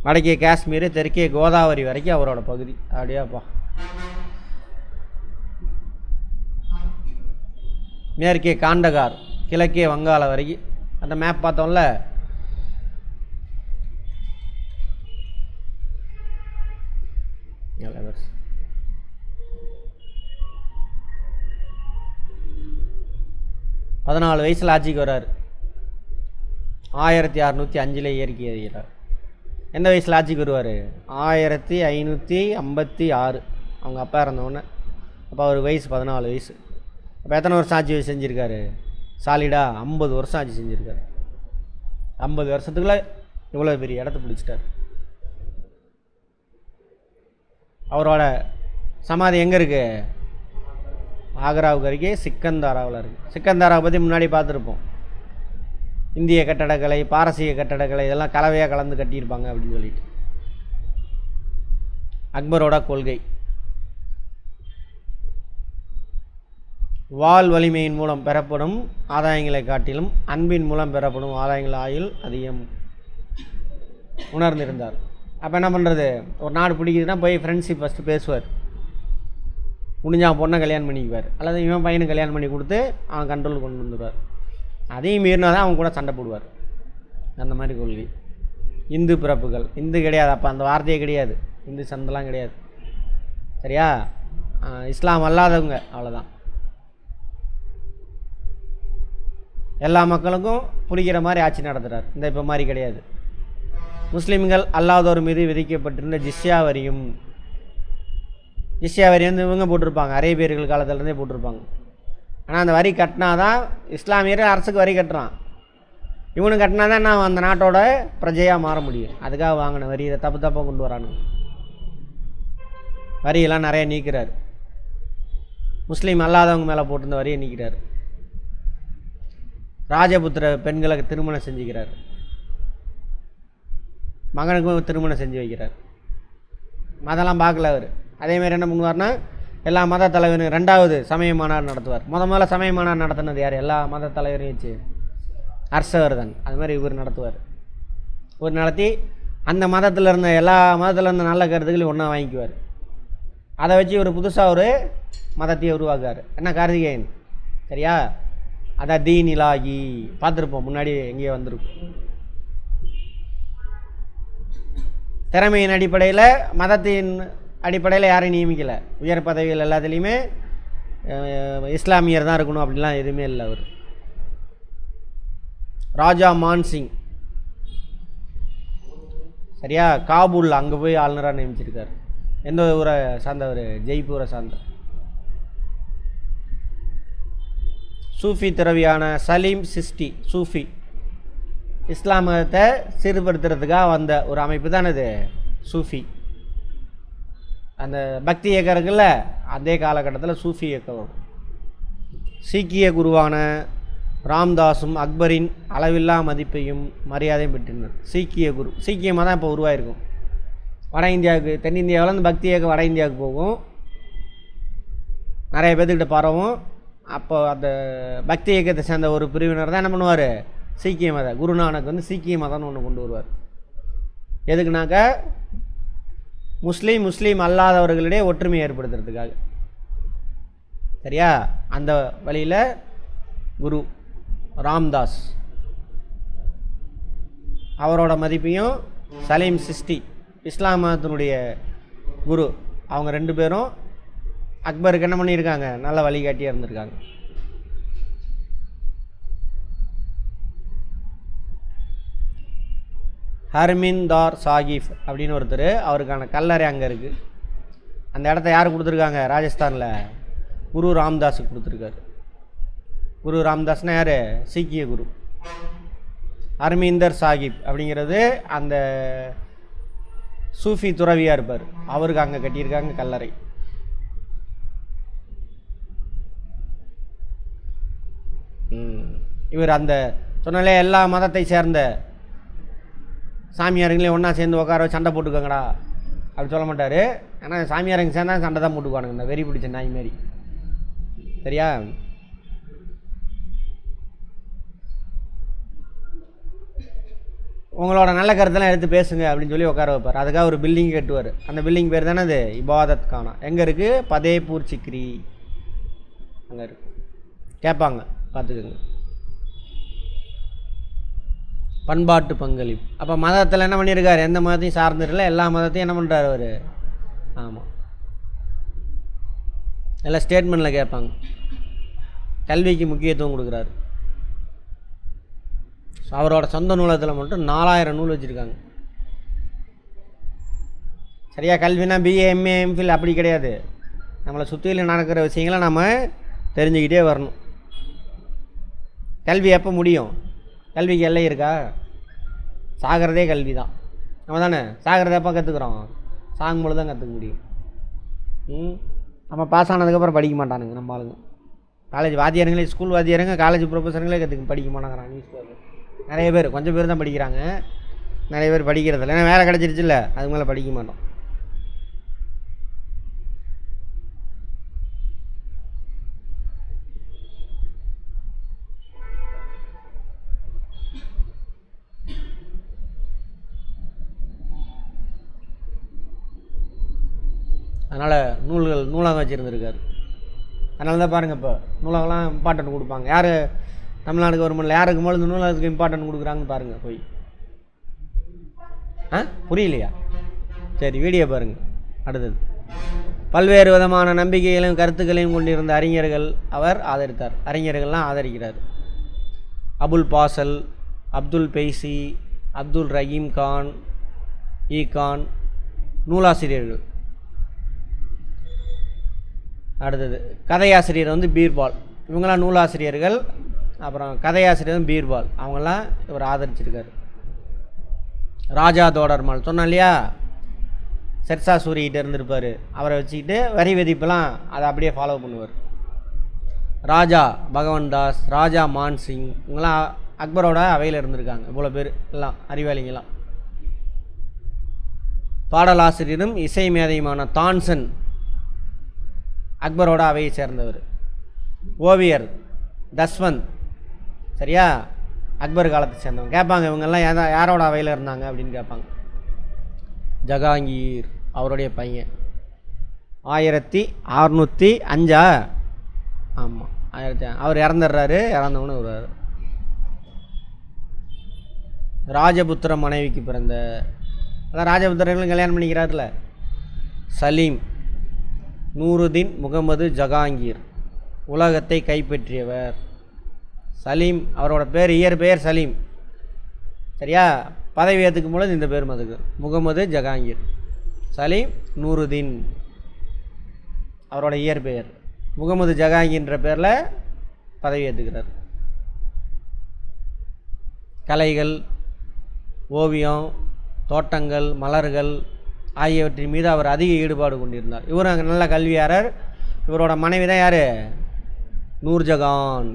வடக்கே காஷ்மீர், தெற்கே கோதாவரி வரைக்கும் அவரோட பகுதி. அப்படியாப்பா. மேற்கே காண்டகார், கிழக்கே வங்காளம் வரைக்கும். அந்த மேப் பார்த்தோம்ல, பதினாலு வயசில் ஆட்சிக்கு வர்றார். 1605 இயற்கை எழுதுகிறார். எந்த வயசில் ஆட்சிக்கு வருவார்? 1556. அவங்க அப்பா இறந்தவுடனே. அப்போ அவர் வயசு 14 வயசு. அப்போ எத்தனை வருஷம் ஆட்சி செஞ்சுருக்காரு? சாலிடா 50 வருஷம் ஆட்சி செஞ்சுருக்காரு. 50 வருஷத்துக்குள்ளே இவ்வளோ பெரிய இடத்த பிடிச்சிட்டார். அவரோட சமாதி எங்கே இருக்குது? ஆக்ராவுக்கு அருகே சிக்கந்தாராவில் இருக்குது. சிக்கந்தாராவை பற்றி முன்னாடி பார்த்துருப்போம். இந்திய கட்டடக்கலை, பாரசீக கட்டடக்கலை இதெல்லாம் கலவையாக கலந்து கட்டியிருப்பாங்க அப்படின்னு சொல்லிட்டு. அக்பரோட கொள்கை, வாள் வலிமையின் மூலம் பெறப்படும் ஆதாயங்களை காட்டிலும் அன்பின் மூலம் பெறப்படும் ஆதாயங்கள் ஆயுள் அதிகம் உணர்ந்திருந்தார். அப்போ என்ன பண்ணுறது? ஒரு நாடு பிடிக்குதுன்னா போய் ஃப்ரெண்ட்ஷிப் ஃபஸ்ட்டு பேசுவார். முடிஞ்ச அவன் பொண்ணை கல்யாணம் பண்ணிக்குவார், அல்லது இவன் பையனை கல்யாணம் பண்ணி கொடுத்து அவன் கண்ட்ரோலுக்கு கொண்டு வந்துடுவார். அதையும் மீறினா தான் அவன் கூட சண்டை போடுவார். அந்த மாதிரி கொள்கை. இந்து பிறப்புகள், இந்து கிடையாது அப்போ, அந்த வார்த்தையே கிடையாது. இந்து சண்டைலாம் கிடையாது. சரியா? இஸ்லாம் அல்லாதவங்க, அவ்வளோதான். எல்லா மக்களுக்கும் பிடிக்கிற மாதிரி ஆட்சி நடத்துகிறார். இந்த இப்போ மாதிரி கிடையாது. முஸ்லீம்கள் அல்லாதோர் மீது விதிக்கப்பட்டிருந்த ஜிஸ்யா வரியும், ஜிஸ்யா வரி வந்து இவங்க போட்டிருப்பாங்க, அரேபியர்கள் காலத்துலேருந்தே போட்டிருப்பாங்க. ஆனால் அந்த வரி கட்டினா தான் இஸ்லாமியர் அரசுக்கு வரி கட்டுறான். இவனு கட்டினா தான் நான் அந்த நாட்டோட பிரஜையாக மாற முடியும். அதுக்காக வாங்கின வரி இதை தப்பாக கொண்டு வரானு. வரியெல்லாம் நிறைய நீக்கிறார். முஸ்லீம் அல்லாதவங்க மேலே போட்டிருந்த வரியை நீக்கிறார். ராஜபுத்திர பெண்களுக்கு திருமணம் செஞ்சுக்கிறார். மகனுக்கும் திருமணம் செஞ்சு வைக்கிறார். மதம்லாம் பார்க்கல அவர். அதேமாதிரி என்ன பண்ணுவார்னா, எல்லா மத தலைவரும் 2வது சமய மாநாடு நடத்துவார். முதல்ல சமய மாநாடு நடத்தினது யார்? எல்லா மத தலைவரையும் வச்சு ஹர்ஷவர்தன். அது மாதிரி இவர் நடத்துவார். இவர் நடத்தி அந்த மதத்தில் இருந்த எல்லா மதத்தில் இருந்த நல்ல கருத்துக்களையும் ஒன்றா வாங்கிக்குவார். அதை வச்சு இவர் புதுசாக ஒரு மதத்தையே உருவாக்குவார். என்ன கார்த்திகேயன்? சரியா? அதான் தீன் இலாகி பார்த்துருப்போம், முன்னாடி எங்கேயோ வந்திருக்கும். திறமையின் அடிப்படையில், மதத்தின் அடிப்படையில் யாரையும் நியமிக்கலை. உயர் பதவிகள் எல்லாத்துலேயுமே இஸ்லாமியர் தான் இருக்கணும் அப்படிலாம் எதுவுமே இல்லை. அவர் ராஜா மான்சிங், சரியா, காபூல் அங்கே போய் ஆளுநராக நியமிச்சிருக்கார். எந்த ஊரை சார்ந்தவர்? ஜெய்ப்பூரை சார்ந்த. சூஃபி துறவியான சலீம் சிஸ்டி, சூஃபி, இஸ்லாம் மதத்தை சீர்படுத்துறதுக்காக வந்த ஒரு அமைப்பு தான் இது சூஃபி. அந்த பக்தி இயக்கம் இருக்குல்ல, அதே காலகட்டத்தில் சூஃபி இயக்கம் வரும். சீக்கிய குருவான ராம்தாஸும் அக்பரின் அளவில்லா மதிப்பையும் மரியாதையும் பெற்றிருந்தார். சீக்கிய குரு, சீக்கியமாக தான் இப்போ உருவாயிருக்கும். வட இந்தியாவுக்கு, தென்னிந்தியாவில் இந்த பக்தி இயக்கம் வட இந்தியாவுக்கு போகும், நிறைய பேர்த்துக்கிட்ட பரவும். அப்போ அந்த பக்தி இயக்கத்தை சேர்ந்த ஒரு பிரிவினர் தான் என்ன பண்ணுவார், சீக்கிய மதம், குருநானக் வந்து சீக்கிய மதம்னு ஒன்று கொண்டு வருவார். எதுக்குனாக்க முஸ்லீம் அல்லாதவர்களிடையே ஒற்றுமை ஏற்படுத்துறதுக்காக. சரியா? அந்த வழியில் குரு ராம்தாஸ் அவரோட மதிப்பையும் சலீம் சிஸ்டி இஸ்லாம் மதத்தினுடைய குரு, அவங்க 2 பேரும் அக்பருக்கு என்ன பண்ணியிருக்காங்க, நல்ல வழிகாட்டியாக இருந்திருக்காங்க. ஹர்மிந்தார் சாகிப் அப்படின்னு ஒருத்தர், அவருக்கான கல்லறை அங்கே இருக்குது. அந்த இடத்த யார் கொடுத்துருக்காங்க, ராஜஸ்தானில் குரு ராம்தாஸுக்கு கொடுத்துருக்காரு. குரு ராம்தாஸ்னால் யார், சீக்கிய குரு. ஹர்மிந்தர் சாகிப் அப்படிங்கிறது அந்த சூஃபி துறவியாக இருப்பார், அவருக்கு அங்கே கட்டியிருக்காங்க கல்லறை. இவர் அந்த சொன்னாலே எல்லா மதத்தை சேர்ந்த சாமியாருங்களையும் ஒன்றா சேர்ந்து உட்கார சண்டை போட்டுக்கோங்கடா அப்படி சொல்ல மாட்டார். ஏன்னா சாமியாருங்க சேர்ந்தா சண்டை தான் போட்டுக்குவானுங்க, இந்த வெறி பிடிச்ச நாய் மாரி. சரியா? உங்களோட நல்ல கருத்தெல்லாம் எடுத்து பேசுங்க அப்படின்னு சொல்லி உட்கார வைப்பார். அதுக்காக ஒரு பில்டிங் கட்டுவார். அந்த பில்டிங் பேர் தானே அது இபாதத் கானா. எங்கே இருக்குது, பதேபூர் சிக்ரி அங்கே இருக்குது. கேட்பாங்க, பார்த்துக்குங்க. பண்பாட்டு பங்களிப்பு. அப்போ மதத்தில் என்ன பண்ணியிருக்காரு, எந்த மதத்தையும் சார்ந்துருக்கல, எல்லா மதத்தையும் என்ன பண்ணுறாரு அவர். ஆமாம், எல்லாம் ஸ்டேட்மெண்ட்டில் கேட்பாங்க. கல்விக்கு முக்கியத்துவம் கொடுக்குறாரு. அவரோட சொந்த நூலகத்தில் மட்டும் 4000 நூல் வச்சுருக்காங்க. சரியா? கல்வினா பிஏ எம்ஏ எம்ஃபில் அப்படி கிடையாது. நம்மளை சுற்றியில் நடக்கிற விஷயங்களை நம்ம தெரிஞ்சுக்கிட்டே வரணும். கல்வி எப்போ முடியும், கல்விக்கு எல்லை இருக்கா? சாகிறதே கல்வி தான். நம்ம தானே சாகிறத எப்போ கற்றுக்குறோம், சாகும்பொழுது தான் கற்றுக்க முடியும். நம்ம பாஸ் ஆனதுக்கப்புறம் படிக்க மாட்டானுங்க நம்ம ஆளுங்க. காலேஜ் வாத்தியாருங்களே, ஸ்கூல் வாத்தியாருங்க, காலேஜ் ப்ரொஃபஸருங்களே படிக்க மாட்டாங்கிறாங்க. நியூஸ் பேப்பர் நிறைய பேர், கொஞ்சம் பேர் தான் படிக்கிறாங்க, நிறைய பேர் படிக்கிறதில்ல. ஏன்னா வேலை கிடச்சிருச்சு இல்லை, அதுக்கு மேலே படிக்க மாட்டோம். அதனால் நூலகம் வச்சுருந்துருக்காரு. அதனால தான் பாருங்கள், இப்போ நூலகம்லாம் இம்பார்ட்டன்ட் கொடுப்பாங்க. யார் தமிழ்நாடு கவர்மெண்ட்டில் யாருக்கு மேலே இந்த நூலகத்துக்கு இம்பார்ட்டன்ட் கொடுக்குறாங்கன்னு பாருங்கள் போய். புரியலையா? சரி, வீடியோ பாருங்கள். அடுத்தது, பல்வேறு விதமான நம்பிக்கைகளையும் கருத்துக்களையும் கொண்டிருந்த அறிஞர்கள் அவர் ஆதரித்தார். அறிஞர்கள்லாம் ஆதரிக்கிறார். அபுல் பாசல், அப்துல் பெய்சி, அப்துல் ரஹீம் கான், கான் நூலாசிரியர்கள். அடுத்தது கதையாசிரியர் வந்து பீர்பால். இவங்களாம் நூலாசிரியர்கள். அப்புறம் கதையாசிரியர் பீர்பால், அவங்களாம் இவர் ஆதரிச்சிருக்கார். ராஜா தோடர்மால் சொன்னோம் இல்லையா, ஷெர்ஷா சூரிகிட்ட இருந்திருப்பார். அவரை வச்சுக்கிட்டு வரி விதிப்பெல்லாம் அதை அப்படியே ஃபாலோ பண்ணுவார். ராஜா பகவன் தாஸ், ராஜா மான்சிங், இவங்களாம் அக்பரோட அவையில் இருந்திருக்காங்க. இவ்வளோ பேர் எல்லாம் அறிவாளிங்களாம். பாடலாசிரியரும் இசை மேதையுமான தான்சன் அக்பரோட அவையை சேர்ந்தவர். ஓவியர் தஸ்வந்த், சரியா, அக்பர் காலத்தை சேர்ந்தவங்க. கேட்பாங்க இவங்கெல்லாம் யாரோட அவையில் இருந்தாங்க அப்படின்னு கேட்பாங்க. ஜகாங்கீர் அவருடைய பையன். 1605 ஆமாம், அவர் இறந்துடுறாரு. இறந்தவொன்னு வருவார். ராஜபுத்திர மனைவிக்கு பிறந்த, அதான் ராஜபுத்திரர்களும் கல்யாணம் பண்ணிக்கிறாருல, சலீம் நூருதீன் முகமது ஜகாங்கீர், உலகத்தை கைப்பற்றியவர். சலீம் அவரோட பேர், இயற்பெயர் சலீம். சரியா? பதவி ஏற்றுக்கும் பொழுது இந்த பேர் மதுக்கு முகமது ஜகாங்கீர். சலீம் நூருதீன் அவரோட இயற்பெயர். முகமது ஜகாங்கீர்ன்ற பேரில் பதவி ஏற்றுக்கிறார். கலைகள், ஓவியம், தோட்டங்கள், மலர்கள் ஆகியவற்றின் மீது அவர் அதிக ஈடுபாடு கொண்டிருந்தார். இவர் அங்கே நல்ல கல்வியாளர். இவரோட மனைவி தான் யார், நூர்ஜகான்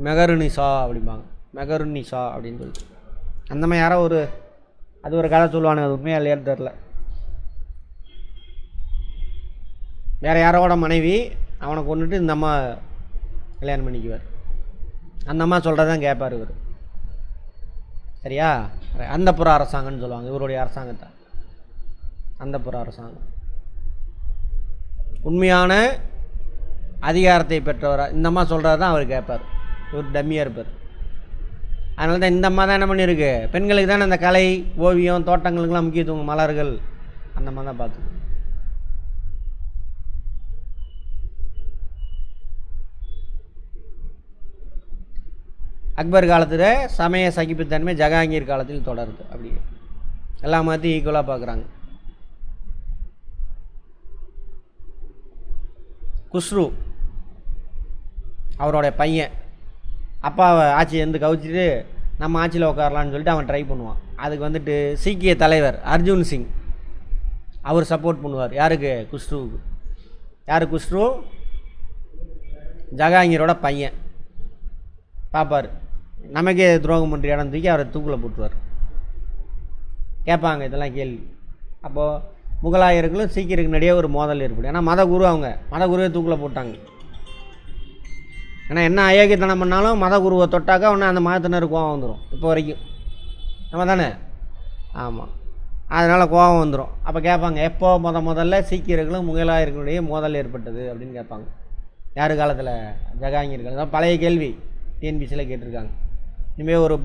மெகருநிசா அப்படிம்பாங்க. மெகருநிசா அப்படின்னு சொல்லிட்டு அந்த மாதிரி யாரோ ஒரு, அது ஒரு கதை சொல்லுவானுங்க, அது உண்மையாக இல்லையான்னு தெரில. வேறு யாரோட மனைவி, அவனை கொண்டுட்டு இந்த அம்மா கல்யாணம் பண்ணிக்குவார். அந்த அம்மா சொல்கிறதான் கேட்பார் இவர். சரியா? அந்தப்புற அரசாங்கம்னு சொல்லுவாங்க இவருடைய அரசாங்கத்தை. அந்தப்புற அரசாங்கம் உண்மையான அதிகாரத்தை பெற்றவராக இந்த அம்மா சொல்கிறது தான் அவர் கேட்பார். இவர் டம்மியாக இருப்பார். அதனால தான் இந்த அம்மா தான் என்ன பண்ணியிருக்கு, பெண்களுக்கு தானே அந்த கலை, ஓவியம், தோட்டங்களுக்கெல்லாம் முக்கியத்துவம், மலர்கள் அந்த மாதிரி தான் பார்த்து. அக்பர் காலத்தில் சமய சகிப்புத்தன்மை ஜஹாங்கீர் காலத்தில் தொடருது. அப்படி எல்லா மதத்தையும் ஈக்குவலாக பார்க்குறாங்க. குஸ்ரு அவருடைய பையன் அப்பாவை ஆட்சியை வந்து கவிச்சிட்டு நம்ம ஆட்சியில் உட்காரலான்னு சொல்லிட்டு அவன் ட்ரை பண்ணுவான். அதுக்கு வந்துட்டு சீக்கிய தலைவர் அர்ஜுன் சிங் அவர் சப்போர்ட் பண்ணுவார். யாருக்கு? குஸ்ருவுக்கு. யார் குஸ்ரு? ஜஹாங்கீரோட பையன். பார்ப்பார், நமக்கே துரோகம் பண்ணுற இடம் தூக்கி அவரை தூக்கில் போட்டுருவார். கேட்பாங்க இதெல்லாம் கேள்வி. அப்போது முகலாயர்களும் சீக்கியருக்கு நடையே ஒரு மோதல் ஏற்படும். ஏன்னா மத குரு, அவங்க மத குருவை தூக்கில் போட்டாங்க. ஏன்னா என்ன அயோக்கியத்தனம் பண்ணாலும் மத குருவை தொட்டாக்கா ஒன்று அந்த மதத்தினருக்கு கோவம் வந்துடும். இப்போ வரைக்கும் நம்ம தானே? ஆமாம். அதனால் கோவம் வந்துடும். அப்போ கேட்பாங்க, எப்போ முதல்ல சீக்கியர்களும் முகலாயர்களுடைய மோதல் ஏற்பட்டது அப்படின்னு கேட்பாங்க. யார் காலத்தில்? ஜஹாங்கீர்கள். தான் பழைய கேள்வி டிஎன்பிசியில் கேட்டிருக்காங்க. இனிமேல் ஒரு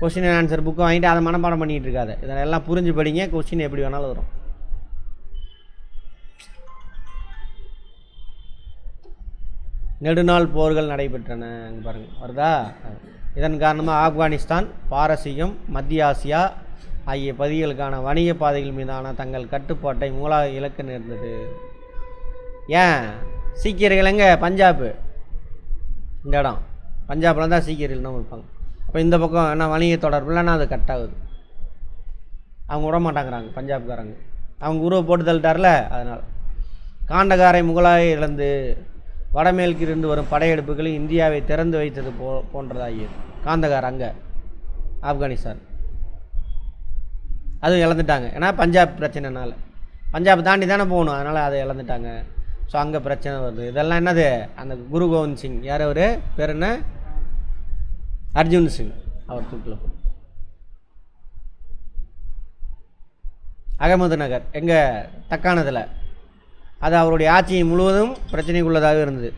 கொஸ்டின் அண்ட் ஆன்சர் புக்கு வாங்கிட்டு அதை மனப்பாடம் பண்ணிகிட்டு இருக்காது. இதெல்லாம் புரிஞ்சு படிங்க, கொஸ்டின் எப்படி வேணாலும் வரும். நெடுநாள் போர்கள் நடைபெற்றன. அங்கே பாருங்கள் வருதா? இதன் காரணமாக ஆப்கானிஸ்தான், பாரசீகம், மத்திய ஆசியா ஆகிய பகுதிகளுக்கான வணிக பாதைகள் மீதான தங்கள் கட்டுப்பாட்டை முகலாய இலக்க நேர்ந்தது. ஏன்? சீக்கியர்கள் எங்கே? பஞ்சாபு. இந்த இடம் பஞ்சாபில் தான் சீக்கியர்கள் தான் இருப்பாங்க. அப்போ இந்த பக்கம் என்ன வணிக தொடர்பு இல்லைன்னா அது கட் ஆகுது. அவங்க விட மாட்டாங்கிறாங்க பஞ்சாப்காரங்க. அவங்க உருவ போட்டு தள்ளிட்டார்ல, அதனால். காண்டகாரை முகலாய இழந்து வடமேற்கு இருந்து வரும் படையெடுப்புகளில் இந்தியாவை திறந்து வைத்தது போன்றதாகியது. காந்தகார் அங்கே ஆப்கானிஸ்தான் அதுவும் இழந்துட்டாங்க. ஏன்னா பஞ்சாப் பிரச்சனைனால பஞ்சாப் தாண்டி தானே போகணும், அதனால் அதை இழந்துட்டாங்க. ஸோ அங்கே பிரச்சனை வருது. இதெல்லாம் என்னது? அந்த குரு கோவிந்த் சிங், யார் அவர் பேர் என்ன? அர்ஜுன் சிங். அவர் தூக்கில். அகமது நகர் எங்கே? தக்காணத்தில். அது அவருடைய ஆட்சி முழுவதும் பிரச்சனைக்குள்ளதாக இருந்தது.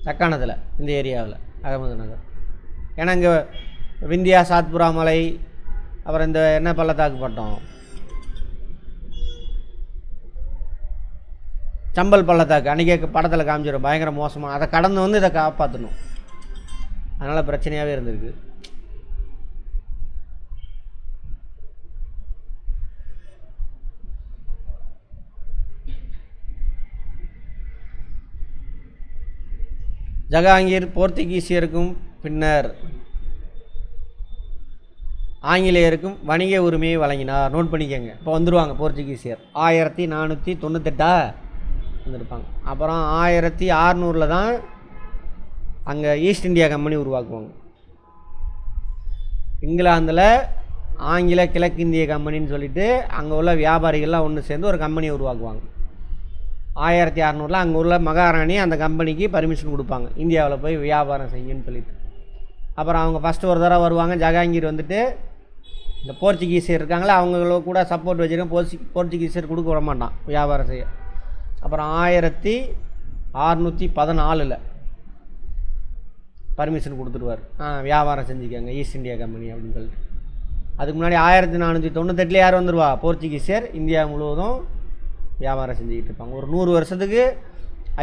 தக்காணத்தில் இந்த ஏரியாவில் அகமது நகர். ஏன்னா இங்கே விந்தியா சாத்புரா மலை, அப்புறம் இந்த என்ன பள்ளத்தாக்கு பட்டம், சம்பல் பள்ளத்தாக்கு அன்றைக்கே படத்தில் காமிச்சிடும், பயங்கர மோசமாக. அதை கடந்து வந்து இதை காப்பாற்றணும். அதனால் பிரச்சனையாகவே இருந்திருக்கு. ஜஹாங்கீர் போர்த்துகீசியருக்கும் பின்னர் ஆங்கிலேயருக்கும் வணிக உரிமையை வழங்கினார். நோட் பண்ணிக்கோங்க. இப்போ வந்துடுவாங்க போர்ச்சுகீசியர். 1498 வந்திருப்பாங்க. அப்புறம் 1600 தான் அங்கே ஈஸ்ட் இந்தியா கம்பெனி உருவாக்குவாங்க. இங்கிலாந்தில் ஆங்கில கிழக்கிந்திய கம்பெனின்னு சொல்லிட்டு அங்கே உள்ள வியாபாரிகள்லாம் ஒன்று சேர்ந்து ஒரு கம்பெனியை உருவாக்குவாங்க. 1600 அங்கே உள்ள மகாராணி அந்த கம்பெனிக்கு பர்மிஷன் கொடுப்பாங்க, இந்தியாவில் போய் வியாபாரம் செய்யுன்னு சொல்லிட்டு. அப்புறம் அவங்க ஃபஸ்ட்டு ஒரு தடவை வருவாங்க. ஜஹாங்கீர் வந்துட்டு இந்த போர்ச்சுகீசியர் இருக்காங்களே அவங்கள கூட சப்போர்ட் வச்சுருக்க போர்ச்சுகீசியர் கொடுக்க விட மாட்டான் வியாபாரம் செய்ய. அப்புறம் 1614 பர்மிஷன் கொடுத்துருவார், வியாபாரம் செஞ்சுக்கோங்க ஈஸ்ட் இந்தியா கம்பெனி அப்படின்னு சொல்லிட்டு. அதுக்கு முன்னாடி 1498 யார் வந்துடுவா? போர்ச்சுகீசியர் இந்தியா முழுவதும் வியாபாரம் செஞ்சுக்கிட்டு இருப்பாங்க. ஒரு 100 வருஷத்துக்கு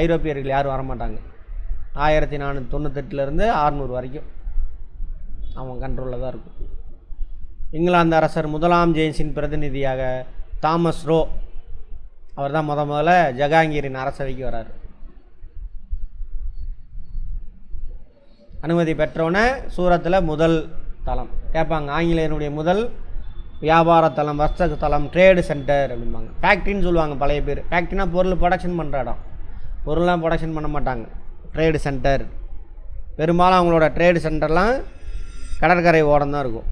ஐரோப்பியர்கள் யாரும் வரமாட்டாங்க. 1498 600 வரைக்கும் அவங்க கண்ட்ரோலில் தான் இருக்கும். இங்கிலாந்து அரசர் முதலாம் ஜேம்ஸின் பிரதிநிதியாக தாமஸ் ரோ, அவர் தான் முதல்ல ஜஹாங்கீரின் அரசவைக்கு வரார். அனுமதி பெற்றோன்னே சூரத்தில் முதல் தளம் கேட்பாங்க. ஆங்கிலேயனுடைய முதல் வியாபார தளம், வர்த்தக தளம், ட்ரேடு சென்டர் அப்படிம்பாங்க. ஃபேக்ட்ரின்னு சொல்லுவாங்க பழைய பேர். ஃபேக்ட்ரினா பொருள் ப்ரொடக்ஷன் பண்ணுற இடம். பொருள்லாம் ப்ரொடக்ஷன் பண்ண மாட்டாங்க. ட்ரேடு சென்டர் பெரும்பாலும் அவங்களோட ட்ரேடு சென்டர்லாம் கடற்கரை ஓரம் தான் இருக்கும்.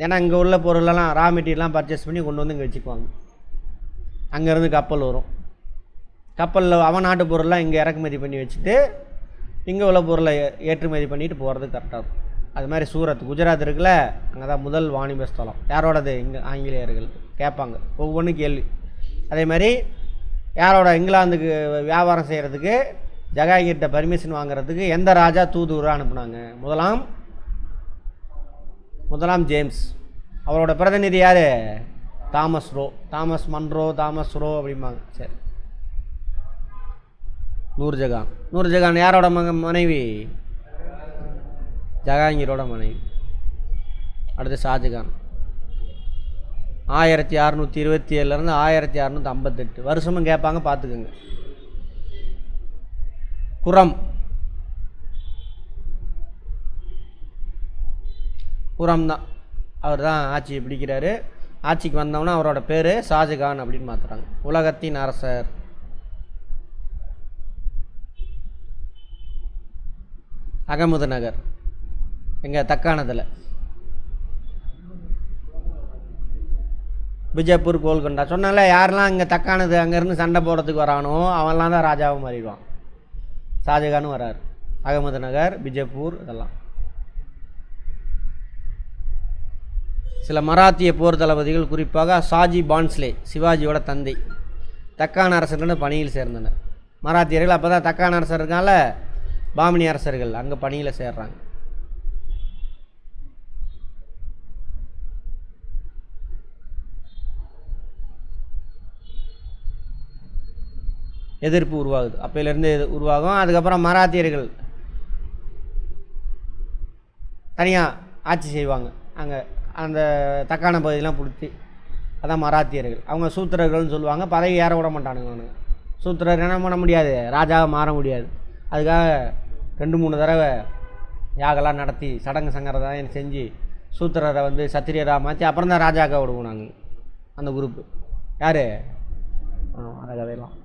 ஏன்னா இங்கே உள்ள பொருளெல்லாம் ரா மெட்டீரியல்லாம் பர்ச்சேஸ் பண்ணி கொண்டு வந்து இங்கே வச்சுக்குவாங்க. அங்கேருந்து கப்பல் வரும். கப்பலில் அவன் நாட்டு பொருள்லாம் இங்கே இறக்குமதி பண்ணி வச்சுட்டு இங்கே உள்ள பொருளை ஏற்றுமதி பண்ணிட்டு போகிறது கரெக்டாக இருக்கும். அது மாதிரி சூரத் குஜராத் இருக்குல்ல, அங்கே தான் முதல் வாணிப ஸ்தலம். யாரோடது? இங்கே ஆங்கிலேயர்கள் கேட்பாங்க ஒவ்வொன்றும் கேள்வி. அதே மாதிரி யாரோட இங்கிலாந்துக்கு வியாபாரம் செய்கிறதுக்கு ஜஹாங்கீர்கிட்ட பர்மிஷன் வாங்குறதுக்கு எந்த ராஜா தூதுவராக அனுப்புனாங்க? முதலாம் ஜேம்ஸ். அவரோட பிரதிநிதி யார்? தாமஸ் மன்ரோ அப்படிம்பாங்க. சரி. நூர்ஜஹான் யாரோட மனைவி? ஜஹாங்கீரோட மனைவி. அடுத்து ஷாஜகான். 1627 1658 வருஷமும் கேட்பாங்க, பார்த்துக்கோங்க. குரம் தான், அவர் தான் ஆட்சியை பிடிக்கிறாரு. ஆட்சிக்கு வந்தோன்னா அவரோட பேர் ஷாஜகான் அப்படின்னு மாற்றுறாங்க. உலகத்தின் அரசர். அகமது நகர் எங்கள் தக்காணத்தில். பிஜப்பூர், கோல்கொண்டா சொன்னால யாரெல்லாம் இங்கே தக்கானது அங்கேருந்து சண்டை போடுறதுக்கு வரானோ அவன்லாம் தான் ராஜாவை மாறிடுவான். ஷாஜகானும் வராரு. அகமது நகர், பிஜப்பூர் இதெல்லாம். சில மராத்திய போர் தளபதிகள், குறிப்பாக ஷாஜி பான்ஸ்லே, சிவாஜியோட தந்தை, தக்கான அரசர்கள் பணியில் சேர்ந்தனர். மராத்தியர்கள் அப்போ தான் தக்கான அரசர் இருக்கால, பாமினி அரசர்கள் அங்கே பணியில் சேர்றாங்க. எதிர்ப்பு உருவாகுது, அப்பையிலேருந்து உருவாகும். அதுக்கப்புறம் மராத்தியர்கள் தனியாக ஆட்சி செய்வாங்க அங்கே அந்த தக்கான பகுதியெலாம் பிடிச்சி. அதான் மராத்தியர்கள். அவங்க சூத்திரர்கள்னு சொல்லுவாங்க. பதவி ஏற விட மாட்டானுங்க அவனுங்க. சூத்திரர் என்ன பண்ண முடியாது, ராஜாவை மாற முடியாது. அதுக்காக 2-3 தடவை யாகெல்லாம் நடத்தி சடங்கு சங்கரதான் செஞ்சு சூத்திரரை வந்து சத்திரியராக மாற்றி அப்புறம் தான் ராஜாக்கா விடுவோம் நாங்கள். அந்த குரூப்பு யார்? அந்த கதையெல்லாம்.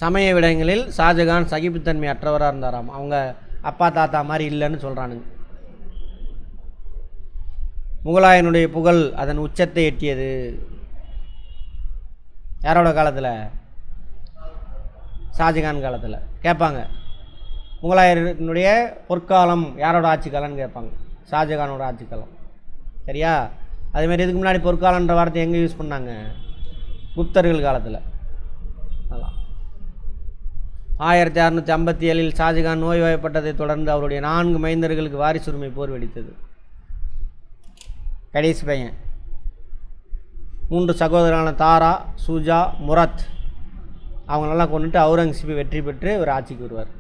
சமய விடயங்களில் ஷாஜகான் சகிப்புத்தன்மை அற்றவராக இருந்தாராம். அவங்க அப்பா தாத்தா மாதிரி இல்லைன்னு சொல்கிறானுங்க. முகலாயனுடைய புகழ் அதன் உச்சத்தை எட்டியது. யாரோட காலத்தில்? ஷாஜகான் காலத்தில். கேட்பாங்க முகலாயனுடைய பொற்காலம் யாரோட ஆட்சி காலம்னு கேட்பாங்க. ஷாஜகானோட ஆட்சி காலம். சரியா? அதேமாதிரி இதுக்கு முன்னாடி பொற்காலன்ற வார்த்தை எங்கே யூஸ் பண்ணாங்க? குப்தர்கள் காலத்தில். அதெல்லாம் 1657 ஷாஜகான் நோய்வாய்ப்பட்டதை தொடர்ந்து அவருடைய 4 மைந்தர்களுக்கு வாரிசுரிமை போர் வெடித்தது. கடைசி பையன் 3 சகோதரர்களான தாரா, சூஜா, முரத் அவங்களெல்லாம் கொண்டுட்டு அவுரங்கசீப் வெற்றி பெற்று ஒரு ஆட்சிக்கு வருவார்.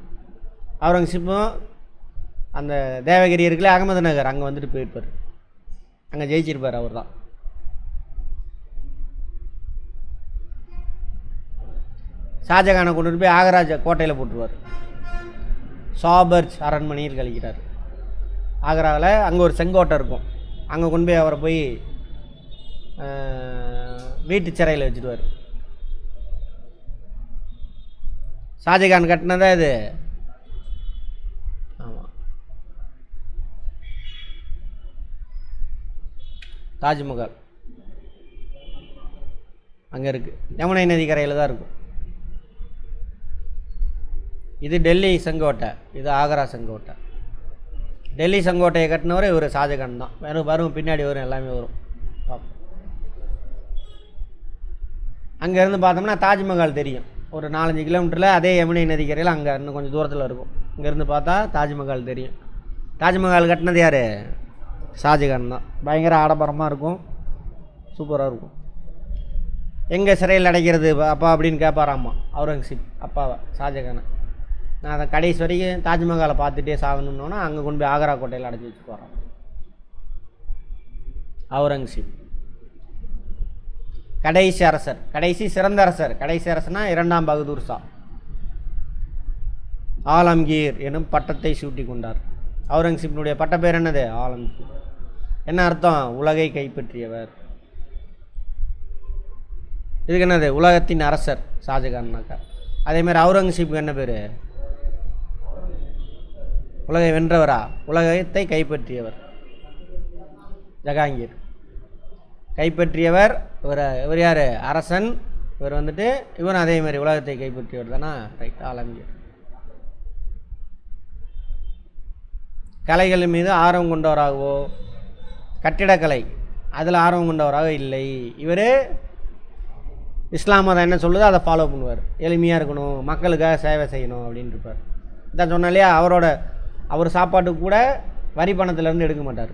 அவுரங்கசீப்பும் அந்த தேவகிரி இருக்குல்ல, அகமது நகர், அங்கே வந்துட்டு போயிருப்பார். அங்கே ஜெயிச்சிருப்பார். அவர் தான். ஷாஜகானை கொண்டு போய் ஆகராஜ கோட்டையில் போட்டுருவார். ஷாபர்ஜ் அரண்மனையில் கழிக்கிறார். ஆக்ராவில் அங்கே ஒரு செங்கோட்டை இருக்கும். அங்கே கொண்டு போய் அவரை போய் வீட்டு சிறையில் வச்சுடுவார். ஷாஜகான் கட்டினதா இது? ஆமாம். தாஜ்மஹால் அங்கே இருக்குது. யமுனை நதி கரையில் தான் இருக்கும். இது டெல்லி செங்கோட்டை, இது ஆக்ரா செங்கோட்டை. டெல்லி செங்கோட்டையை கட்டினவர் இவர் ஷாஜகான் தான். வரும் பின்னாடி வரும், எல்லாமே வரும். பார்ப்போம். அங்கேருந்து பார்த்தோம்னா தாஜ்மஹால் தெரியும். ஒரு 4-5 கிலோமீட்டரில் அதே யமுனை நதிக்கரையில் அங்கே இன்னும் கொஞ்சம் தூரத்தில் இருக்கும். இங்கேருந்து பார்த்தா தாஜ்மஹால் தெரியும். தாஜ்மஹால் கட்டினது யார்? ஷாஜகான் தான். பயங்கர ஆடம்பரமாக இருக்கும், சூப்பராக இருக்கும். எங்கே சிறையில் அடைக்கிறது அப்பா அப்படின்னு கேட்பாராம்மா அவுரங்கசீப் அப்பாவை, ஷாஜகானை. நான் அதை கடைசி வரைக்கும் தாஜ்மஹாலை பார்த்துட்டே சாகணுன்னோன்னா அங்கே கொண்டு போய் ஆக்ரா கோட்டையில் அடைச்சி வச்சு போகிறான் அவுரங்கசீப். கடைசி அரசர், கடைசி சிறந்த அரசர். கடைசி அரசனா 2ஆம் பகதூர் ஷா. ஆலம்கீர் எனும் பட்டத்தை சூட்டி கொண்டார். அவுரங்கசீப்பினுடைய பட்ட பேர் என்னது? ஆலம்கீர். என்ன அர்த்தம்? உலகை கைப்பற்றியவர். இதுக்கு என்னது? உலகத்தின் அரசர் ஷாஜகான்னாக்கா. அதேமாதிரி அவுரங்கசீப்புக்கு என்ன பேர்? உலகை வென்றவரா? உலகத்தை கைப்பற்றியவர் ஜஹாங்கீர். கைப்பற்றியவர். இவர் யார்? அரசன். இவர் வந்துட்டு இவன் அதே மாதிரி உலகத்தை கைப்பற்றியவர் தானா? ரைட், ஆலமியர். கலைகள் மீது ஆர்வம் கொண்டவராகவோ, கட்டிடக்கலை அதில் ஆர்வம் கொண்டவராக இல்லை. இவர் இஸ்லாம் மதம் என்ன சொல்லுதோ அதை ஃபாலோ பண்ணுவார். எளிமையாக இருக்கணும், மக்களுக்காக சேவை செய்யணும் அப்படின்னு இருப்பார். இதான் சொன்ன இல்லையா, அவர் சாப்பாட்டுக்கு கூட வரி பணத்திலேருந்து எடுக்க மாட்டார்.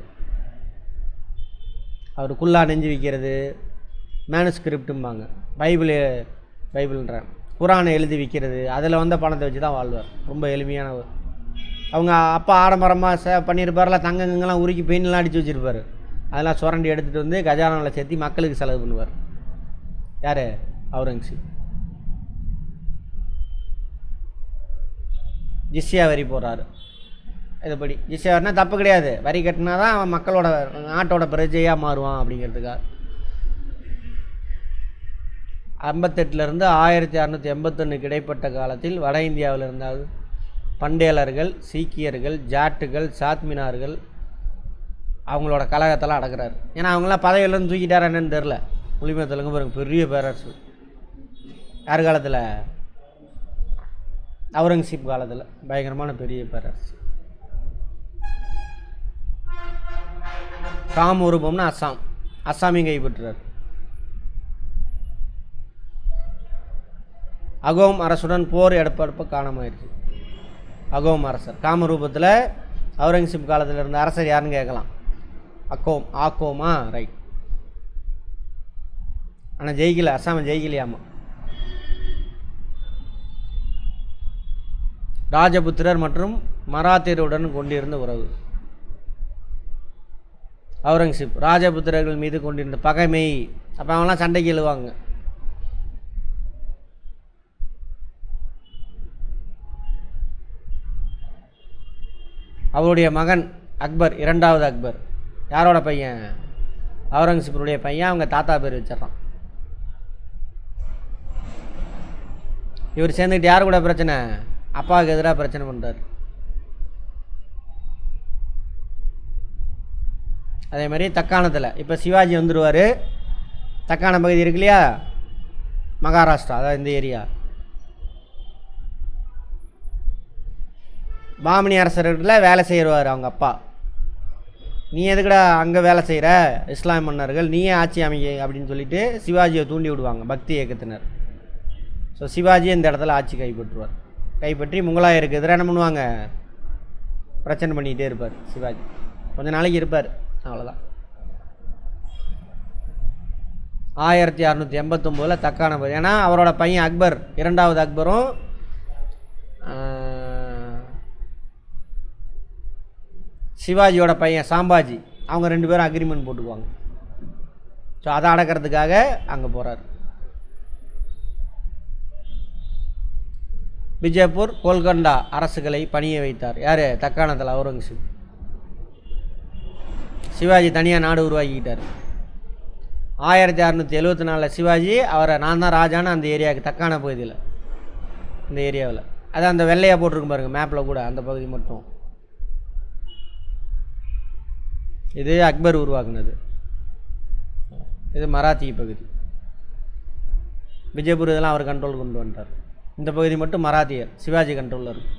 அவர் குல்லா நெஞ்சு விற்கிறது, மேனுஸ்கிரிப்டும்பாங்க, பைபிள்ன்ற குரானை எழுதி விற்கிறது, அதில் வந்த பணத்தை வச்சு தான் வாழ்வார். ரொம்ப எளிமையானவர். அவங்க அப்பா ஆடம்பரமாக பண்ணியிருப்பார்ல, தங்கங்கெல்லாம் உருக்கி பெயின்லாம் அடித்து வச்சுருப்பார். அதெல்லாம் சுரண்டி எடுத்துகிட்டு வந்து கஜானாவில் சேர்த்தி மக்களுக்கு செலவு பண்ணுவார். யார்? அவுரங்கசீப். ஜிஸ்யா வரி போடுறாரு. இதுபடி ஜிஸ்யா வரினா தப்பு கிடையாது, வரி கட்டினா தான் அவன் மக்களோட நாட்டோட பிரஜையாக மாறுவான் அப்படிங்கிறதுக்காக. 58லேருந்து 1681 இடைப்பட்ட காலத்தில் வட இந்தியாவில் இருந்தால் பண்டேலர்கள், சீக்கியர்கள், ஜாட்டுகள், சாத்மினார்கள் அவங்களோட கழகத்தெல்லாம் அடக்குறாரு. ஏன்னா அவங்களாம் பதவியிலேருந்து தூக்கிட்டாரா என்னன்னு தெரில. முழுமையாக தெலுங்கு பாருங்க, பெரிய பேரரசு. யார் காலத்தில்? அவுரங்கசீப் காலத்தில் பயங்கரமான பெரிய பேரரசு. காமரூபம்னா அஸ்ஸாமையும் கைப்பற்றுறார். அகோம் அரசுடன் போர் எடுப்ப காணமாயிருச்சு. அகோம் அரசர் காமரூபத்தில் அவுரங்கசீப் காலத்தில் இருந்த அரசர் யாருன்னு கேட்கலாம். ஆக்கோமா? ரைட். ஆனால் ஜெயிக்கல, அஸ்ஸாமை ஜெயிக்கலையாமா. ராஜபுத்திரர் மற்றும் மராத்தியருடன் கொண்டிருந்த உறவு. அவுரங்கசீப் ராஜபுத்திரர்கள் மீது கொண்டிருந்த பகைமை. அப்போ அவங்களாம் சண்டைக்கு எழுவாங்க. அவருடைய மகன் அக்பர், 2வது அக்பர், யாரோட பையன்? அவுரங்கசீப்பருடைய பையன். அவங்க தாத்தா பேர் வச்சிடறான். இவர் சேர்ந்துக்கிட்டு யார் கூட பிரச்சனை? அப்பாவுக்கு எதிராக பிரச்சனை பண்ணுறார். அதே மாதிரி தக்காணத்தில் இப்போ சிவாஜி வந்துடுவார். தக்காண பகுதி இருக்கு இல்லையா, மகாராஷ்டிரா, அதாவது இந்த ஏரியா. பாமினி அரசர்கிட்ட வேலை செய்கிறவார் அவங்க அப்பா. நீ எதுக்கடா அங்கே வேலை செய்கிற, இஸ்லாம் மன்னர்கள், நீயே ஆட்சி அமைக்க அப்படின்னு சொல்லிட்டு சிவாஜியை தூண்டி விடுவாங்க பக்தி இயக்கத்தினர். ஸோ சிவாஜி இந்த இடத்துல ஆட்சி கைப்பற்றுவார். கைப்பற்றி முகலாயருக்கு எதிராக என்ன பண்ணுவாங்க? பிரச்சனை பண்ணிகிட்டே இருப்பார் சிவாஜி. கொஞ்ச நாளைக்கு இருப்பார், அவ்வளோதான். 1689 தக்கான பகுதி. ஏன்னா அவரோட பையன் அக்பர், 2வது அக்பரும் சிவாஜியோட பையன் சாம்பாஜி, அவங்க 2 பேரும் அக்ரிமெண்ட் போட்டுக்குவாங்க. ஸோ அதை அடக்கிறதுக்காக அங்கே போகிறார். விஜயபூர், கோல்கொண்டா அரசுகளை பணிய வைத்தார். யார்? தக்காணத்தில் அவுரங்கசீப். சிவாஜி தனியாக நாடு உருவாக்கிக்கிட்டார். 1674 சிவாஜி அவரை நான் தான் ராஜான்னு அந்த ஏரியாவுக்கு, தக்கான பகுதியில், இந்த ஏரியாவில், அது அந்த வெள்ளையாக போட்டிருக்கும் பாருங்கள் மேப்பில் கூட, அந்த பகுதி மட்டும். இது அக்பர் உருவாக்குனது. இது மராத்திய பகுதி. விஜயபூர் இதெல்லாம் அவர் கண்ட்ரோல் கொண்டு வந்தார். இந்த பகுதி மட்டும் மராத்தியர், சிவாஜி கண்ட்ரோலில் இருக்கும்.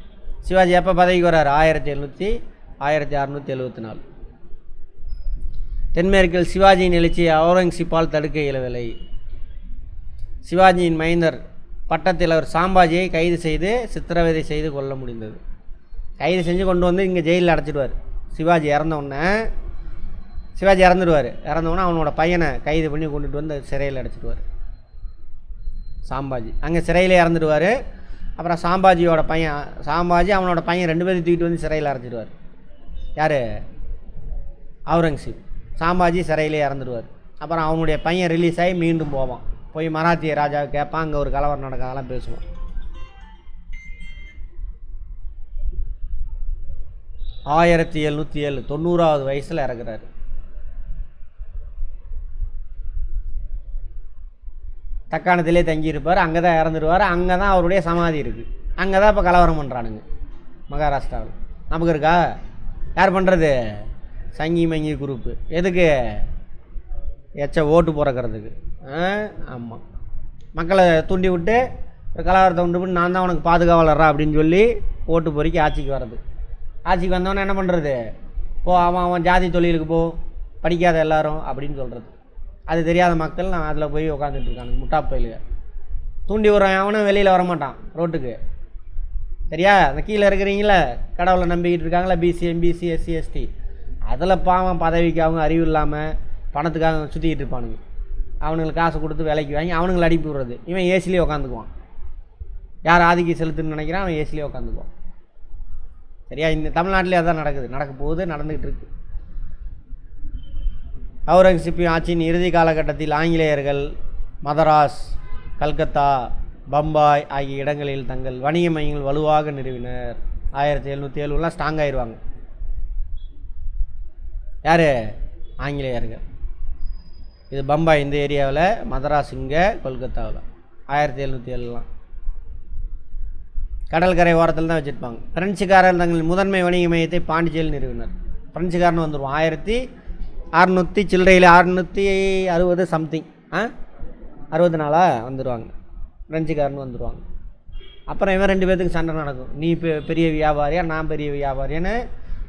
சிவாஜி எப்போ பதவிக்கு வர்றார்? 1674. தென்மேற்கில் சிவாஜியின் எழுச்சியை அவுரங்கசீப்பால் தடுக்க இயலவில்லை. சிவாஜியின் மைந்தர் பட்டத்திலவர் சாம்பாஜியை கைது செய்து சித்திரவதை செய்து கொள்ள முடிந்தது. கைது செஞ்சு கொண்டு வந்து இங்கே ஜெயிலில் அடைச்சிடுவார். சிவாஜி இறந்துடுவார். இறந்தவுடனே அவனோட பையனை கைது பண்ணி கொண்டுட்டு வந்து சிறையில் அடைச்சிடுவார். சாம்பாஜி அங்கே சிறையில் இறந்துடுவார். அப்புறம் சாம்பாஜியோட பையன் அவனோட பையன் 2 பேரும் தூக்கிட்டு வந்து சிறையில் அடைச்சிடுவார். யார்? அவுரங்கசீப். சாம்பாஜி சிறையிலே இறந்துடுவார். அப்புறம் அவனுடைய பையன் ரிலீஸ் ஆகி மீண்டும் போவான். போய் மராத்திய ராஜாவை கேட்பான், அங்கே ஒரு கலவரம் நடக்காதெல்லாம் பேசுவான். 1707 90வது வயசில் இறக்குறாரு. தக்காணத்திலே தங்கியிருப்பார். அங்கே தான் இறந்துடுவார். அங்கே தான் அவருடைய சமாதி இருக்குது. அங்கே தான் இப்போ கலவரம் பண்ணுறானுங்க மகாராஷ்டிராவில். நமக்கு இருக்கா? யார் பண்ணுறது? சங்கி மங்கி குரூப்பு. எதுக்கு? எச்ச ஓட்டு பிறக்கிறதுக்கு. ஆமாம், மக்களை தூண்டி விட்டு ஒரு கலவரத்தை உண்டு பண்ணி நான் தான் உனக்கு பாதுகாவலரா அப்படின்னு சொல்லி ஓட்டு பொறுக்கி ஆட்சிக்கு வர்றது. ஆட்சிக்கு வந்தவொடனே என்ன பண்ணுறது? போ, அவன் ஜாதி தொழிலுக்கு போ, படிக்காத எல்லாரும் அப்படின்னு சொல்கிறது. அது தெரியாத மக்கள் நான் அதில் போய் உட்காந்துட்டு இருக்காங்க. முட்டாப்பயிலுங்க தூண்டி விடுறேன், அவனும் வெளியில் வரமாட்டான் ரோட்டுக்கு. சரியா? அந்த கீழே இருக்கிறீங்களே கடவுளை நம்பிக்கிட்டு இருக்காங்களா, பிசி எம்பிசி எஸ்சி எஸ்டி, அதில் பாவம் பதவிக்கு அவங்க அறிவு இல்லாமல் பணத்துக்காக சுற்றிக்கிட்டு இருப்பானுங்க. அவனுங்களுக்கு காசு கொடுத்து வேலைக்கு வாங்கி அவனுங்களை அடிப்பி விடுறது. இவன் ஏசிலேயே உட்காந்துக்குவான். யார் ஆதிக்கம் செலுத்துன்னு நினைக்கிறான் அவன் ஏசிலேயே உட்காந்துக்குவான். சரியா? இந்த தமிழ்நாட்டிலே அதான் நடக்குது, நடக்க போகுது, நடந்துக்கிட்டு இருக்கு. அவுரங்கசீப்பின் ஆட்சியின் இறுதி காலகட்டத்தில் ஆங்கிலேயர்கள் மதராஸ், கல்கத்தா, பம்பாய் ஆகிய இடங்களில் தங்கள் வணிக மையங்கள் வலுவாக நிறுவினர். 1707 ஸ்ட்ராங் ஆயிடுவாங்க. யார்? ஆங்கிலேயர்கள். இது பம்பாய் இந்த ஏரியாவில், மதராஸ் இங்கே, கொல்கத்தாவில் 1707 கடற்கரை ஓரத்தில் தான் வச்சுருப்பாங்க. பிரெஞ்சுக்காரர் தங்கள் முதன்மை வணிக மையத்தை பாண்டிச்சேரியில் நிறுவினர். பிரெஞ்சுக்காரன் வந்துடுவான் 1600 சில்லறையில், 660 சம்திங் 64 வந்துடுவாங்க. பிரெஞ்சுக்காரன் வந்துடுவாங்க. அப்புறம் இவன் 2 பேர்த்துக்கு சண்டை நடக்கும். நீ பெரிய வியாபாரியா, நான் பெரிய வியாபாரியான்னு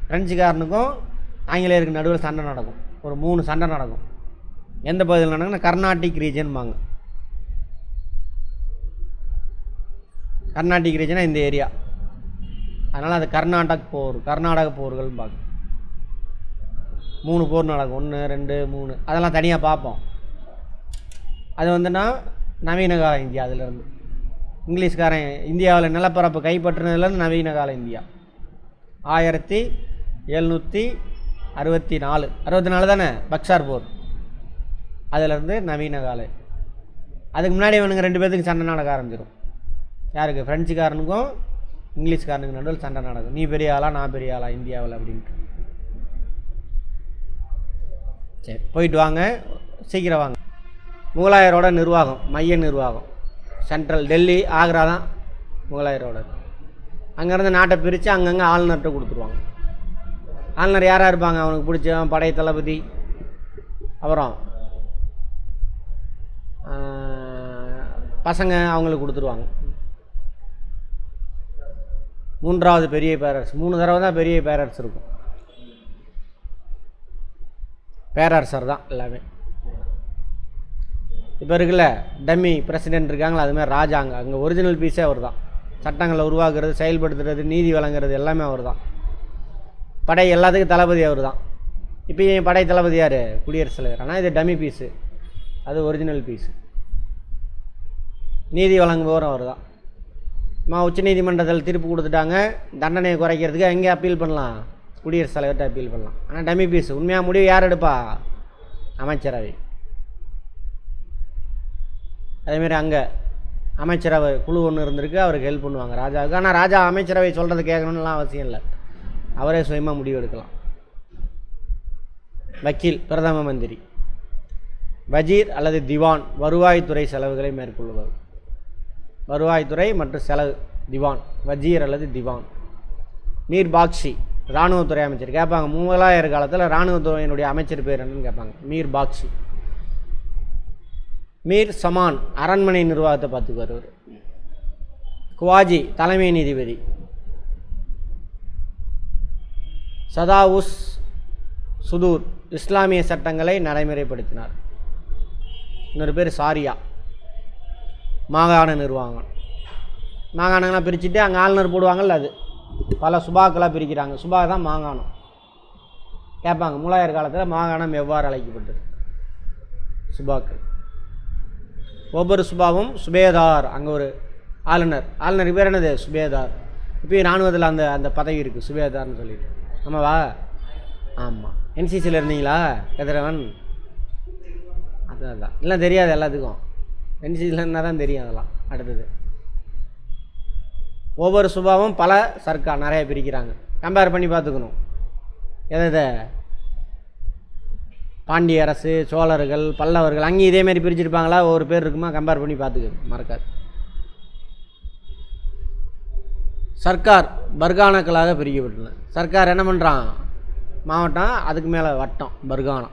பிரெஞ்சுக்காரனுக்கும் ஆங்கிலேயருக்கு நடுவில் சண்டை நடக்கும். ஒரு 3 சண்டை நடக்கும். எந்த பகுதியில் நடக்குன்னா கர்நாடிக் ரீஜன்பாங்க. கர்நாடிக் ரீஜனாக இந்த ஏரியா, அதனால் அது கர்நாடக போர்கள்பாங்க. 3 போர் நடக்கும். 1, 2, 3 அதெல்லாம் தனியாக பார்ப்போம். அது வந்துன்னா நவீன கால இந்தியா. அதிலேருந்து இங்கிலீஷ்காரன் இந்தியாவில் நிலப்பரப்பு கைப்பற்றினதுலேருந்து நவீன கால இந்தியா 1764 தானே பக்சார் போர். அதிலேருந்து நவீன கால. அதுக்கு முன்னாடி இவனுங்க 2 பேர்த்துக்கு சண்டை நடக்க ஆரம்பிச்சிடும். யாருக்கு? ஃப்ரெஞ்சுக்காரனுக்கும் இங்கிலீஷ்காரனுக்கு நடுவில் சண்டை நடக்கும். நீ பெரிய ஆளா, நான் பெரிய ஆளா இந்தியாவில் அப்படின்ட்டு. சரி, போயிட்டு வாங்க, சீக்கிரம் வாங்க. முகலாயரோட நிர்வாகம், மைய நிர்வாகம் சென்ட்ரல் டெல்லி, ஆக்ரா தான் முகலாயரோட. அங்கேருந்து நாட்டை பிரித்து அங்கங்கே ஆளுநர்கிட்ட கொடுத்துருவாங்க. ஆளுநர் யாராக இருப்பாங்க? அவனுக்கு பிடிச்சவன் படை தளபதி, அப்புறம் பசங்க அவங்களுக்கு கொடுத்துருவாங்க. 3வது பெரிய பேரரசு. 3 தடவை தான் பெரிய பேரரசு இருக்கும். பேரரசர் தான் எல்லாமே. இப்போ இருக்குல்ல டம்மி பிரசிடென்ட் இருக்காங்களா, அதுமாதிரி ராஜாங்க. அங்கே ஒரிஜினல் பீஸே அவர் தான். சட்டங்களை உருவாக்குறது, செயல்படுத்துறது, நீதி வழங்குறது எல்லாமே அவர் தான். படை எல்லாத்துக்கும் தளபதி அவர் தான். இப்போ என் படை தளபதி யார்? குடியரசுத் தலைவர். ஆனால் இது டம்மி பீஸு, அது ஒரிஜினல் பீஸு. நீதி வழங்குபவரும் அவர் தான். உச்ச நீதிமன்றத்தில் தீர்ப்பு கொடுத்துட்டாங்க, தண்டனையை குறைக்கிறதுக்கு எங்கே அப்பீல் பண்ணலாம்? குடியரசுத் தலைவர்கிட்ட அப்பீல் பண்ணலாம். ஆனால் டம்மி பீஸ். உண்மையாக முடிவு யார் எடுப்பா? அமைச்சரவை. அதேமாரி அங்கே அமைச்சரவை குழு ஒன்று இருந்திருக்கு, அவருக்கு ஹெல்ப் பண்ணுவாங்க ராஜாவுக்கு. ஆனால் ராஜா அமைச்சரவை சொல்கிறது கேட்கணுன்னுலாம் அவசியம் இல்லை, அவரே சுயமாக முடிவு எடுக்கலாம். வக்கீல் பிரதம மந்திரி. வஜீர் அல்லது திவான் வருவாய்த்துறை செலவுகளை மேற்கொள்வது. வருவாய்த்துறை மற்றும் செலவு திவான், வஜீர் அல்லது திவான். மீர் பாக்ஷி இராணுவத்துறை அமைச்சர். கேட்பாங்க முகலாயர் காலத்தில் இராணுவத்துறையினுடைய அமைச்சர் பேர் என்னன்னு கேட்பாங்க. மீர் பாக்ஷி. மீர் சமான் அரண்மனை நிர்வாகத்தை பார்த்துக்கு வருவார். குவாஜி தலைமை நீதிபதி. சதாவுஸ் சுதூர் இஸ்லாமிய சட்டங்களை நடைமுறைப்படுத்தினார். இன்னொரு பேர் சாரியா மாகாண நிர்வாகம். மாகாணங்களாம் பிரிச்சுட்டு அங்கே ஆளுநர் போடுவாங்கள்ல, அது பல சுபாக்களாக பிரிக்கிறாங்க. சுபா தான் மாகாணம். கேட்பாங்க முகலாயர் காலத்தில் மாகாணம் எவ்வாறு அழைக்கப்பட்டது? சுபாக்கள். ஒவ்வொரு சுபாவும் சுபேதார். அங்கே ஒரு ஆளுநர், ஆளுநருக்கு பேர் என்னது? சுபேதார். இப்போயும் இராணுவத்தில் அந்த அந்த பதவி இருக்குது, சுபேதார்னு சொல்லிட்டு. ஆமாவா? ஆமாம். என்சிசியில் இருந்தீங்களா கதிரவன்? அதான் எல்லாம் தெரியாது எல்லாத்துக்கும். என்சிசியில் இருந்தால் தான் தெரியும் அதெல்லாம். அடுத்தது ஒவ்வொரு சுபாவும் பல சர்க்கார் நிறைய பிரிக்கிறாங்க. கம்பேர் பண்ணி பார்த்துக்கணும். எதை? பாண்டிய அரசு, சோழர்கள், பல்லவர்கள் அங்கேயும் இதேமாரி பிரிச்சுருப்பாங்களா? ஒவ்வொரு பேர் இருக்குமா? கம்பேர் பண்ணி பார்த்துக்கணும், மறக்காது. சர்க்கார் பர்கானாக்களாக பிரிக்கப்பட்டுள்ளன. சர்க்கார் என்ன பண்ணுறான்? மாவட்டம், அதுக்கு மேலே வட்டம், பர்கானா.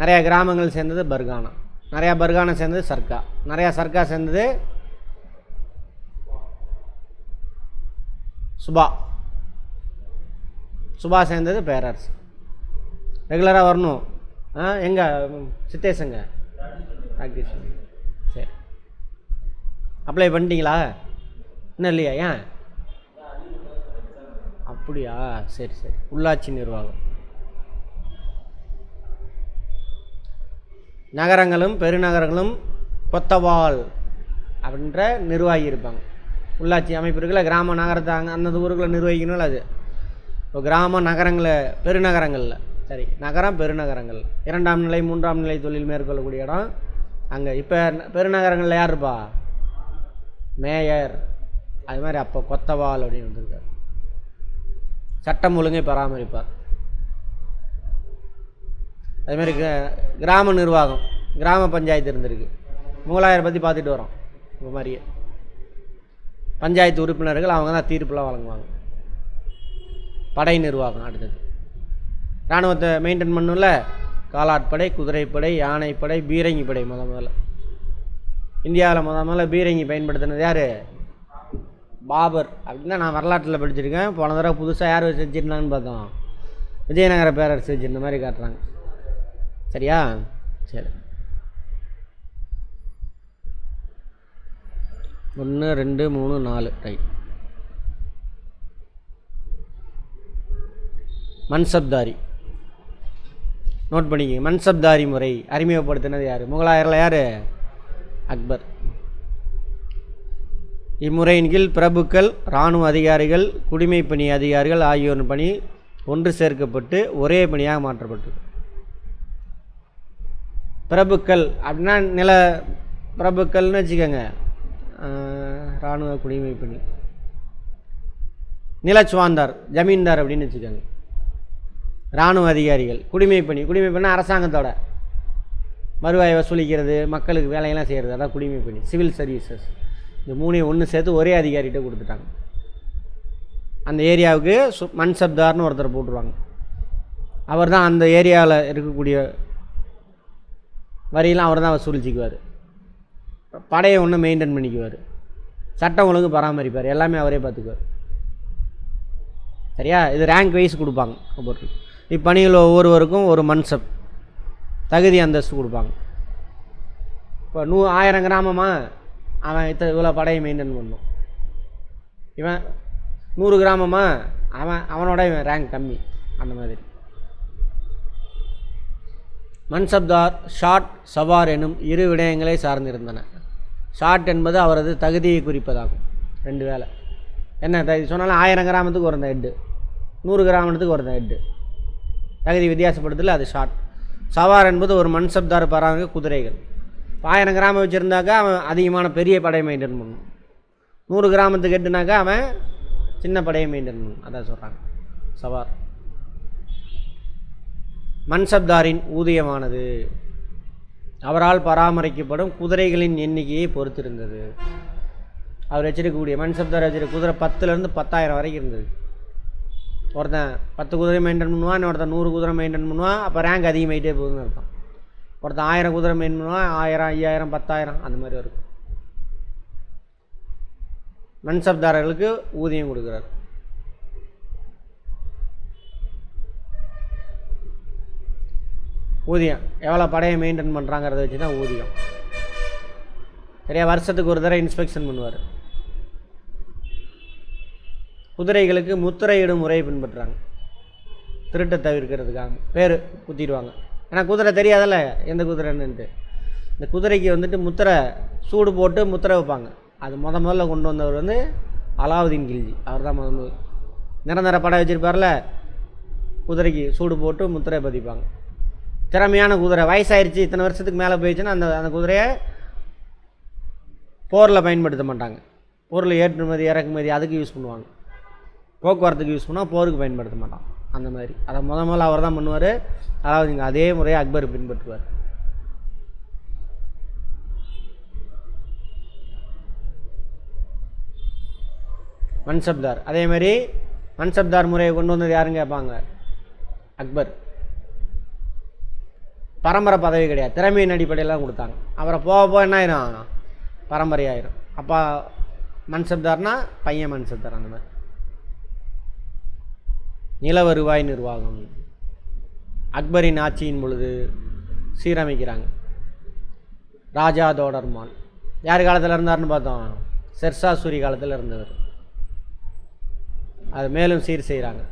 நிறையா கிராமங்கள் சேர்ந்தது பர்கானா, நிறையா பர்கானா சேர்ந்தது சர்க்கா, நிறையா சர்க்கா சேர்ந்தது சுபா, சுபா சேர்ந்தது பேரரசு. ரெகுலராக வரணும். எங்கே சித்தேஷங்க ப்ராக்டிஸ்? சரி, அப்ளை பண்ணிட்டீங்களா? இன்னும் இல்லையா? ஏன் அப்படியா? சரி சரி. உள்ளாட்சி நிர்வாகம், நகரங்களும் பெருநகரங்களும் கொத்தவால் அப்படின்ற நிர்வாகி இருப்பாங்க. உள்ளாட்சி அமைப்பு இருக்குல்ல, கிராம நகரத்தை அந்தந்த ஊருக்குள்ளே நிர்வகிக்கணும்ல, அது இப்போ கிராம நகரங்களை பெருநகரங்களில், சரி நகரம் பெருநகரங்கள், 2ஆம் நிலை 3ஆம் நிலை தொழில் மேற்கொள்ளக்கூடிய இடம் அங்கே. இப்போ பெருநகரங்களில் யார் இருப்பா? மேயர். அது மாதிரி அப்போ கொத்தவால் அப்படின்னு வந்திருக்கார். சட்டம் ஒழுங்கை பராமரிப்பார். அதுமாதிரி கிராம நிர்வாகம், கிராம பஞ்சாயத்து இருந்திருக்கு. முகலாயரை பற்றி பார்த்துட்டு வரோம். இப்போ மாதிரியே பஞ்சாயத்து உறுப்பினர்கள் அவங்க தான் தீர்ப்புலாம் வழங்குவாங்க. படை நிர்வாகம் அடுத்தது. இராணுவத்தை மெயின்டைன் பண்ணும்ல, காலாட்படை, குதிரைப்படை, யானைப்படை, பீரங்கி படை. முதல்ல இந்தியாவில் முதல்ல பீரங்கி பயன்படுத்தினது யார்? பாபர். அப்படின்னா நான் வரலாற்றில் படிச்சிருக்கேன். போன தடவை புதுசாக யார் வச்சு வச்சுருந்தாங்கன்னு பார்த்தோம், விஜயநகர பேரரசு வச்சுருந்த மாதிரி காட்டுறாங்க. சரியா? சரி. 1 2 3 4 ரைட். மன்சப்தாரி நோட் பண்ணிக்க. மன்சப்தாரி முறை அறிமுகப்படுத்தினது யார்? முகலாயரில் யார்? அக்பர். இம்முறையின் கீழ் பிரபுக்கள், இராணுவ அதிகாரிகள், குடிமைப்பணி அதிகாரிகள் ஆகியோரின் பணி ஒன்று சேர்க்கப்பட்டு ஒரே பணியாக மாற்றப்பட்டது. பிரபுக்கள் அப்படின்னா நில பிரபுக்கள்னு வச்சுக்கோங்க. இராணுவ குடிமைப்பணி, நிலச்சுவாந்தார் ஜமீன்தார் அப்படின்னு வச்சுக்கோங்க. இராணுவ அதிகாரிகள், குடிமைப்பணி, குடிமைப்பணி அரசாங்கத்தோட வருவாயை வசூலிக்கிறது, மக்களுக்கு வேலையெல்லாம் செய்கிறது, அதான் குடிமைப்பணி, சிவில் சர்வீசஸ். இந்த 3ஐயும் ஒன்று சேர்த்து ஒரே அதிகாரிகிட்ட கொடுத்துட்டாங்க. அந்த ஏரியாவுக்கு மன்சப்தார்னு ஒருத்தர் போட்டுருவாங்க. அவர் தான் அந்த ஏரியாவில் இருக்கக்கூடிய வரியெல்லாம் அவர் தான் வசூலிச்சிக்குவார். படையை ஒன்று மெயின்டைன் பண்ணிக்குவார். சட்டம் ஒழுங்கு பராமரிப்பார். எல்லாமே அவரே பார்த்துக்குவார். சரியா? இது ரேங்க் வைஸ் கொடுப்பாங்க. ஒவ்வொரு இப்பணிகள் ஒவ்வொருவருக்கும் ஒரு மன்சப் தகுதி அந்தஸ்து கொடுப்பாங்க. இப்போ 1000 கிராமமா, அவன் இவ்வளோ படையை மெயின்டைன் பண்ணணும். இவன் 100 கிராமமா, அவனோட இவன் ரேங்க் கம்மி. அந்த மாதிரி மன்சப்தார், ஷாட், சவார் எனும் 2 விடயங்களை சார்ந்திருந்தன. ஷாட் என்பது அவரது தகுதியை குறிப்பதாகும். 2 வேலை என்ன தகுதி சொன்னாலும் 1000 கிராமத்துக்கு ஒரு ஹெட்டு, 100 கிராமத்துக்கு ஒரு ஹெட்டு, தகுதி வித்தியாசப்படுத்தல, அது ஷாட். சவார் என்பது ஒரு மன்சப்தார் பராமரிக்க குதிரைகள். 1000 கிராமம் வச்சுருந்தாக்கா அவன் அதிகமான பெரிய படையை மெயின்டைன் பண்ணணும். 100 கிராமத்துக்கு ஹெட்டுனாக்கா அவன் சின்ன படையை மெயின்டைன் பண்ணணும். அதான் சொல்கிறாங்க சவார். மன்சப்தாரின் ஊதியமானது அவரால் பராமரிக்கப்படும் குதிரைகளின் எண்ணிக்கையை பொறுத்திருந்தது. அவர் வச்சிருக்கக்கூடிய மன்சப்தார் வச்சிருக்க குதிரை 10லேருந்து 10,000 வரைக்கும் இருந்தது. ஒருத்தன் 10 குதிரை மெயின்டைன் பண்ணுவான், ஒருத்தன் 100 குதிரை மெயின்டைன் பண்ணுவான். அப்போ ரேங்க் அதிகமாகிட்டே போகுதுன்னு அர்த்தம். ஒருத்தன் 1000 குதிரை மெயின்டைன் பண்ணுவான், 1000, 5000, 10,000 அந்த மாதிரி இருக்கும். மன்சப்தாரர்களுக்கு ஊதியம் கொடுக்குறார். ஊதியம் எவ்வளோ படையை மெயின்டைன் பண்ணுறாங்கிறத வச்சு தான் ஊதியம். சரியா? வருஷத்துக்கு ஒரு தடவை இன்ஸ்பெக்ஷன் பண்ணுவார். குதிரைகளுக்கு முத்திரையிடும் முறையை பின்பற்றுறாங்க. திருட்டை தவிர்க்கிறதுக்காக பேர் குத்திடுவாங்க. ஏன்னா குதிரை தெரியாதல்ல எந்த குதிரைன்னுட்டு. இந்த குதிரைக்கு வந்துட்டு முத்திரை சூடு போட்டு முத்திரை வைப்பாங்க. அது முதல்ல கொண்டு வந்தவர் வந்து அலாவுதீன் கில்ஜி. அவர் தான் முதல்ல நிரந்தர படை வச்சுருப்பார்ல, குதிரைக்கு சூடு போட்டு முத்திரை பதிப்பாங்க. திறமையான குதிரை, வயசாயிருச்சு, இத்தனை வருஷத்துக்கு மேலே போயிடுச்சுன்னா அந்த குதிரையை போரில் பயன்படுத்த மாட்டாங்க. பொருள் ஏற்றுமதி இறக்குமதி அதுக்கு யூஸ் பண்ணுவாங்க. போக்குவரத்துக்கு யூஸ் பண்ணால் போருக்கு பயன்படுத்த மாட்டான். அந்த மாதிரி அதை முதல்ல அவர் தான் பண்ணுவார். அதாவது இங்கே அதே முறையை அக்பர் பின்பற்றுவார். மன்சப்தார் அதே மாதிரி மன்சப்தார் முறையை கொண்டு வந்தது யாருன்னு கேட்பாங்க? அக்பர். பரம்பரை பதவி கிடையாது, திறமையின் அடிப்படையில் தான் கொடுத்தாங்க. அப்புறம் போக போக என்ன ஆயிரும், பரம்பரை ஆயிரும். அப்பா மன்சப்தார்னா பையன் மன்சப்தார். அந்த மாதிரி நில வருவாய் நிர்வாகம் அக்பரின் ஆட்சியின் பொழுது சீரமைக்கிறாங்க. ராஜா தோடர்மான் யார் காலத்தில் இருந்தார்னு பார்த்தோம், ஷெர்ஷா சூரி காலத்தில் இருந்தவர். அது மேலும் சீர் செய்கிறாங்க.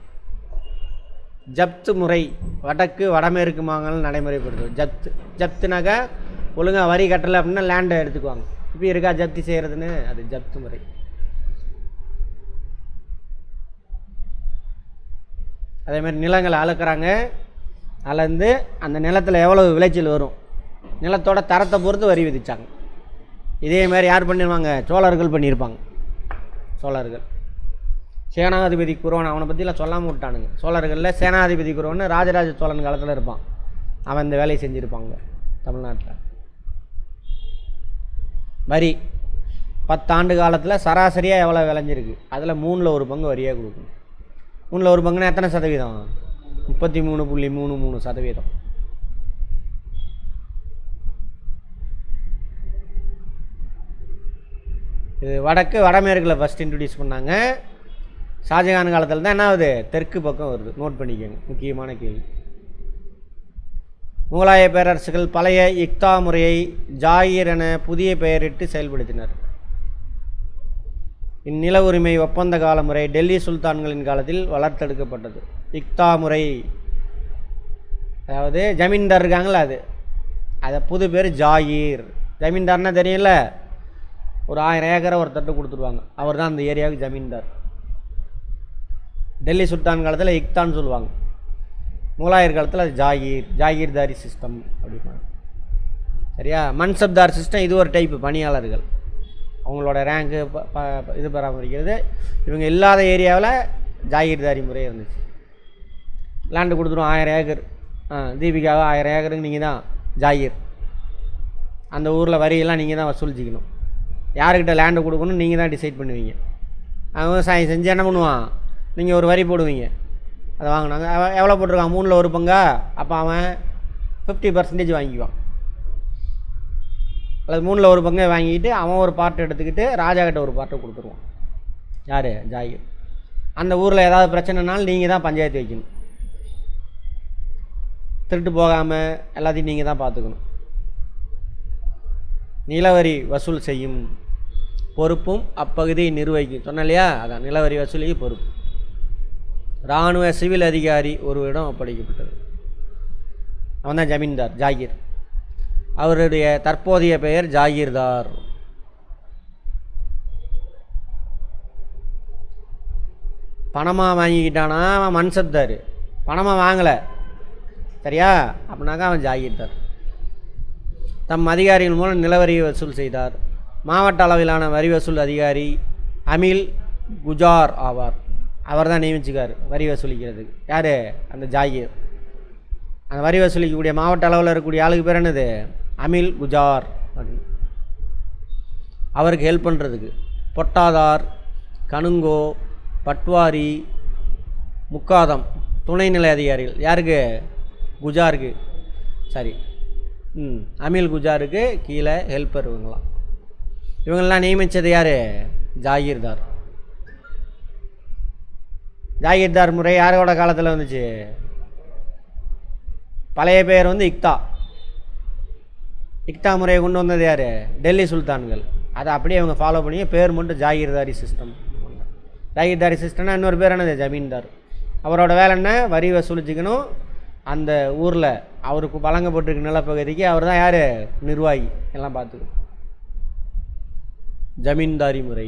ஜப்து முறை வடக்கு வடமேற்கு மாகாணங்கள் நடைமுறைப்படுத்தும். ஜப்துனாக்கா ஒழுங்காக வரி கட்டலை அப்படின்னா லேண்டை எடுத்துக்குவாங்க. இப்போ இருக்கா ஜப்தி செய்கிறதுன்னு, அது ஜப்து முறை. அதேமாதிரி நிலங்களை அளக்குறாங்க. அளந்து அந்த நிலத்தில் எவ்வளவு விளைச்சல் வரும், நிலத்தோட தரத்தை பொறுத்து வரி விதித்தாங்க. இதே மாதிரி யார் பண்ணிடுவாங்க, சோழர்கள் பண்ணியிருப்பாங்க. சோழர்கள் சேனாதிபதி குரோன், அவனை பற்றிலாம் சொல்லாமல் விட்டானுங்க. சோழர்களில் சேனாதிபதி குரோன்னு ராஜராஜ சோழன் காலத்தில் இருப்பான். அவன் இந்த வேலையை செஞ்சுருப்பாங்க தமிழ்நாட்டில். வரி 10 ஆண்டு காலத்தில் சராசரியாக எவ்வளோ விளைஞ்சிருக்கு, அதில் 3/1 வரியாக கொடுக்கணும். 3/1 எத்தனை சதவீதம், 33.33%. இது வடக்கு வடமேற்கில் ஃபஸ்ட் இன்ட்ரடியூஸ் பண்ணாங்க. ஷாஜகான் காலத்தில் தான் என்ன ஆகுது, தெற்கு பக்கம் வருது. நோட் பண்ணிக்கோங்க, முக்கியமான கேள்வி. முகலாய பேரரசுகள் பழைய இக்தா முறையை ஜாகிர் என புதிய பெயரிட்டு செயல்படுத்தினர். இந்நில உரிமை ஒப்பந்த கால முறை டெல்லி சுல்தான்களின் காலத்தில் வளர்த்தெடுக்கப்பட்டது. இக்தா முறை, அதாவது ஜமீன்தார் இருக்காங்களா, அதை புது பேர் ஜாகிர். ஜமீன்தார்னா தெரியல, ஒரு 1000 ஏக்கரை ஒரு தட்டு கொடுத்துருவாங்க, அவர் தான் அந்த ஏரியாவுக்கு ஜமீன்தார். டெல்லி சுல்தான் காலத்தில் இக்தான்னு சொல்லுவாங்க, முகலாயர் காலத்தில் அது ஜாகீர்தாரி சிஸ்டம் அப்படின்னா. சரியா? மன்சப்தார் சிஸ்டம் இது ஒரு டைப்பு பணியாளர்கள், அவங்களோட ரேங்கு இது பராமரிக்கிறது. இவங்க இல்லாத ஏரியாவில் ஜாகீர்தாரி முறை இருந்துச்சு. லேண்டு கொடுத்துரும் 1000 ஏக்கர், தீபிகாவை 1000 ஏக்கருக்கு நீங்கள் தான் ஜாகீர். அந்த ஊரில் வரியெல்லாம் நீங்கள் தான் வசூலிச்சிக்கணும். யாருக்கிட்ட லேண்டு கொடுக்கணும் நீங்கள் தான் டிசைட் பண்ணுவீங்க. அவன் விவசாயம் செஞ்சு என்ன பண்ணுவான், நீங்கள் ஒரு வரி போடுவீங்க, அதை வாங்கினாங்க. அவன் எவ்வளோ போட்டிருக்கான், 3/1, அப்போ அவன் 50% வாங்கிக்குவான். அல்லது 3/1 வாங்கிக்கிட்டு அவன் ஒரு பார்ட் எடுத்துக்கிட்டு ராஜா கிட்ட ஒரு பார்ட்டை கொடுத்துருவான். யார், ஜாகீர். அந்த ஊரில் ஏதாவது பிரச்சனைனாலும் நீங்கள் தான் பஞ்சாயத்து வைக்கணும். திருட்டு போகாமல் எல்லாத்தையும் நீங்கள் தான் பார்த்துக்கணும். நிலவரி வசூல் செய்யும் பொறுப்பும் அப்பகுதியை நிர்வகிக்கும். சொன்ன இல்லையா, அதான் நிலவரி வசூலிக்கு பொறுப்பு. இராணுவ சிவில் அதிகாரி ஒருவரிடம் ஒப்படைக்கப்பட்டது. அவன் தான் ஜமீன்தார், ஜாகீர். அவருடைய தற்போதைய பெயர் ஜாகீர்தார். பணமாக வாங்கிக்கிட்டானா அவன் மன்சப்தார், பணமாக வாங்கலை சரியா, அப்படின்னாக்கா அவன் ஜாகீர்தார். தம் அதிகாரிகள் மூலம் நிலவரியை வசூல் செய்தார். மாவட்ட அளவிலான வரி வசூல் அதிகாரி அமில் குஜார் ஆவார். அவர் தான் நியமிச்சுக்கார் வரி வசூலிக்கிறதுக்கு. யார், அந்த ஜாகீர். அந்த வரி வசூலிக்கக்கூடிய மாவட்ட அளவில் இருக்கக்கூடிய ஆளுக்கு பேர் என்னது, அமில் குஜார் அப்படின்னு. அவருக்கு ஹெல்ப் பண்ணுறதுக்கு பொட்டாதார், கனுங்கோ, பட்வாரி, முக்காதம் துணைநிலை அதிகாரிகள். யாருக்கு, குஜாருக்கு. சரி, அமில் குஜாருக்கு கீழே ஹெல்ப்பர் இவங்களாம். இவங்கெல்லாம் நியமித்தது யார், ஜாகீர்தார். ஜாகீர்தார் முறை யாரோட காலத்தில் வந்துச்சு, பழைய பெயர் வந்து இக்தா. இக்தா முறையை கொண்டு வந்தது யார், டெல்லி சுல்தான்கள். அதை அப்படியே அவங்க ஃபாலோ பண்ணி பேர் மட்டும் ஜாகீர்தாரி சிஸ்டம். ஜாகீர்தாரி சிஸ்டம்னா இன்னொரு பேர் என்னது, ஜமீன்தார். அவரோட வேலை என்ன, வரி வசூலிச்சுக்கணும். அந்த ஊரில் அவருக்கு வழங்கப்பட்டிருக்கு நிலப்பகுதிக்கு அவர் தான் யார், நிர்வாகி, எல்லாம் பார்த்துக்கணும். ஜமீன்தாரி முறை.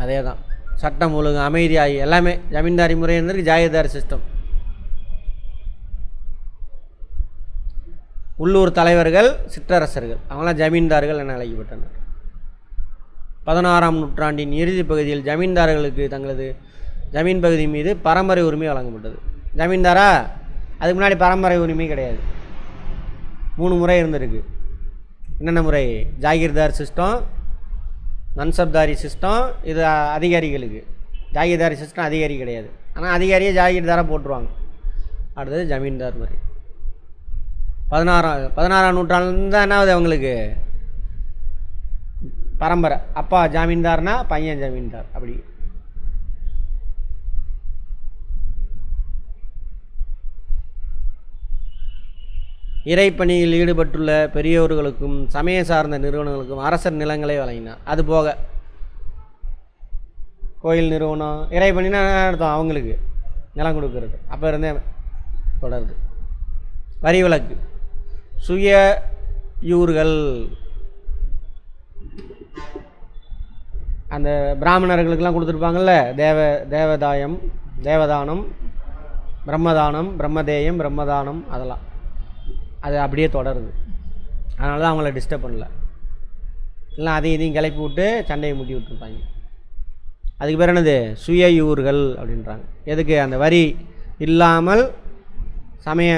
அதே தான், சட்டம் ஒழுங்கு அமைதியாகி எல்லாமே ஜமீன்தாரி முறை இருந்திருக்கு. ஜாகீர்தாரி சிஸ்டம். உள்ளூர் தலைவர்கள், சிற்றரசர்கள், அவங்களாம் ஜமீன்தார்கள் என அழைக்கப்பட்டனர். 16ஆம் நூற்றாண்டின் இறுதி பகுதியில் ஜமீன்தார்களுக்கு தங்களது ஜமீன் பகுதி மீது பரம்பரை உரிமை வழங்கப்பட்டது. ஜமீன்தாரா, அதுக்கு முன்னாடி பரம்பரை உரிமை கிடையாது. 3 முறை இருந்திருக்கு. என்னென்ன முறை, ஜாகீர்தார் சிஸ்டம், மன்சப்தாரி சிஸ்டம், இது அதிகாரிகளுக்கு. ஜாகிர்தாரி சிஸ்டம் அதிகாரி கிடையாது, ஆனால் அதிகாரியே ஜாகிர்தாராக போட்டுருவாங்க. அடுத்தது ஜமீன்தார் முறை. 16ஆம் நூற்றாண்டுலேருந்து தான் என்ன ஆகுது அவங்களுக்கு பரம்பரை. அப்பா ஜாமீன்தார்னா பையன் ஜமீன்தார். அப்படி இறைப்பணியில் ஈடுபட்டுள்ள பெரியோர்களுக்கும் சமய சார்ந்த நிறுவனங்களுக்கும் அரசர் நிலங்களை வழங்கினார். அதுபோக கோயில் நிறுவனம் இறைப்பணினா அர்த்தம் அவங்களுக்கு நிலம் கொடுக்கறது. அப்போ இருந்தே தொடருது. வரி விலக்கு, சுய யூர்கள், அந்த பிராமணர்களுக்கெல்லாம் கொடுத்துருப்பாங்கள்ல, தேவதானம், பிரம்மதானம், பிரம்மதேயம், பிரம்மதானம், அதெல்லாம் அது அப்படியே தொடருது. அதனால தான் அவங்கள டிஸ்டர்ப் பண்ணல. இல்லை அதையும் இதையும் கிளப்பி விட்டு சண்டையை முட்டி விட்டுருப்பாங்க. அதுக்கு பேர் என்னது, சுய யூர்கள் அப்படின்றாங்க. எதுக்கு, அந்த வரி இல்லாமல் சமய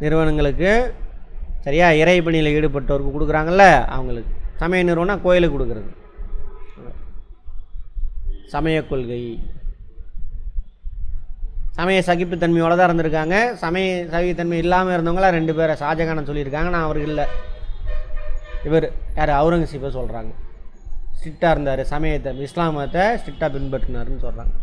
நிறுவனங்களுக்கு சரியா இறைப்பணியில் ஈடுபட்டவருக்கு கொடுக்குறாங்கல்ல அவங்களுக்கு. சமய நிறுவனம் கோயிலுக்கு கொடுக்குறது. சமய கொள்கை, சமய சகிப்புத்தன்மையோடு தான் இருந்திருக்காங்க. சமய சகிப்புத்தன்மை இல்லாமல் இருந்தவங்களாம் 2 பேரை ஷாஜகான் சொல்லியிருக்காங்க. நான் அவருக்கு இல்லை, இவர் யார், அவுரங்கசீப்பை சொல்கிறாங்க. ஸ்ட்ரிக்டாக இருந்தார், சமயத்தை இஸ்லாம் மதத்தை ஸ்ட்ரிக்டாக பின்பற்றினார்னு சொல்கிறாங்க.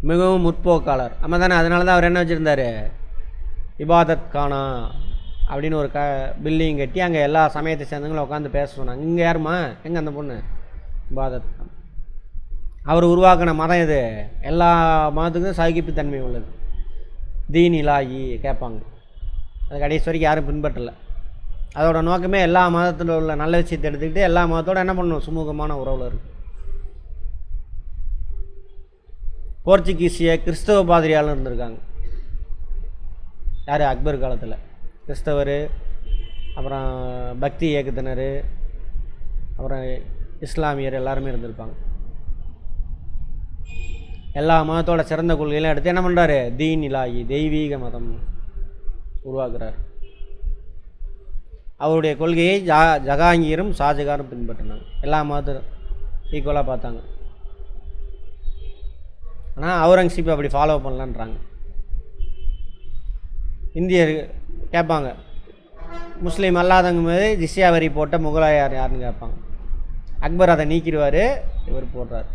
மிகவும் முற்போக்காளர் நம்ம தானே. அதனால தான் அவர் என்ன வச்சுருந்தார், இபாதத் கானா அப்படின்னு ஒரு பில்டிங் கட்டி அங்கே எல்லா சமயத்தை சேர்ந்தவங்களும் உட்காந்து பேச சொன்னாங்க. இங்கே யாருமா, எங்கே அந்த பொண்ணு, இபாதத் கான். அவர் உருவாக்கின மதம் இது, எல்லா மதத்துக்கும் சகிப்புத்தன்மை உள்ளது. தீன் இலாகி கேட்பாங்க, அது கடைசி வரைக்கும் யாரும் பின்பற்றலை. அதோட நோக்கமே எல்லா மதத்தில் உள்ள நல்ல விஷயத்தை எடுத்துக்கிட்டு எல்லா மதத்தோடு என்ன பண்ணணும், சுமூகமான உறவில் இருக்குது. போர்ச்சுகீசிய கிறிஸ்தவ பாதிரியாலும் இருந்திருக்காங்க. யார், அக்பர் காலத்தில் கிறிஸ்தவர், அப்புறம் பக்தி இயக்கத்தினர், அப்புறம் இஸ்லாமியர் எல்லாருமே இருந்திருப்பாங்க. எல்லா மதத்தோட சிறந்த கொள்கையெல்லாம் எடுத்து என்ன பண்ணுறாரு, தீன் இலாகி தெய்வீக மதம் உருவாக்குறார். அவருடைய கொள்கையை ஜஹாங்கீரும் ஷாஜகானும் பின்பற்றினாங்க. எல்லா மதத்தையும் ஈக்குவலாக பார்த்தாங்க. ஆனால் அவுரங்கசீப் அப்படி ஃபாலோ பண்ணலான்றாங்க. இந்தியர் கேட்பாங்க, முஸ்லீம் அல்லாதவங்க மாதிரி ஜிஸ்யா வரி போட்ட முகலாயர் யாருன்னு கேட்பாங்க. அக்பர் அதை நீக்கிடுவார், இவர் போடுறார்.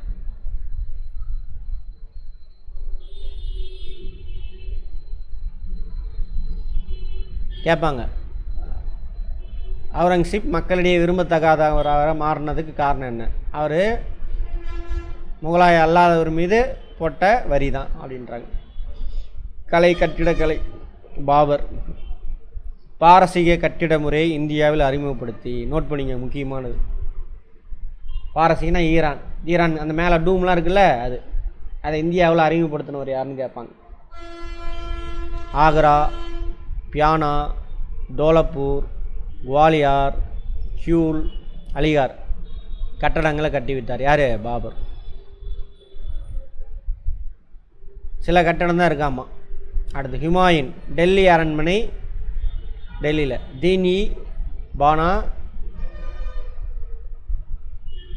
கேட்பாங்க, அவுரங்கசீப் மக்களிடையே விரும்பத்தகாதவராக மாறினதுக்கு காரணம் என்ன, அவர் முகலாய அல்லாதவர் மீது போட்ட வரி தான் அப்படின்றாங்க. கலை, கட்டிடக்கலை, பாபர் பாரசீக கட்டிட முறையை இந்தியாவில் அறிமுகப்படுத்தி, நோட் பண்ணிங்க முக்கியமானது. பாரசீகனா ஈரான் அந்த மேலே டூம்லாம் இருக்குல்ல, அதை இந்தியாவில் அறிமுகப்படுத்தினவர் யாருன்னு கேட்பாங்க. ஆக்ரா, பியானா, டோலப்பூர், குவாலியார், ஹியூல், அலிகார் கட்டடங்களை கட்டி விட்டார். யார், பாபர். சில கட்டடம் தான் இருக்காமா. அடுத்து ஹுமாயூன், டெல்லி அரண்மனை, டெல்லியில் தீனி பானா,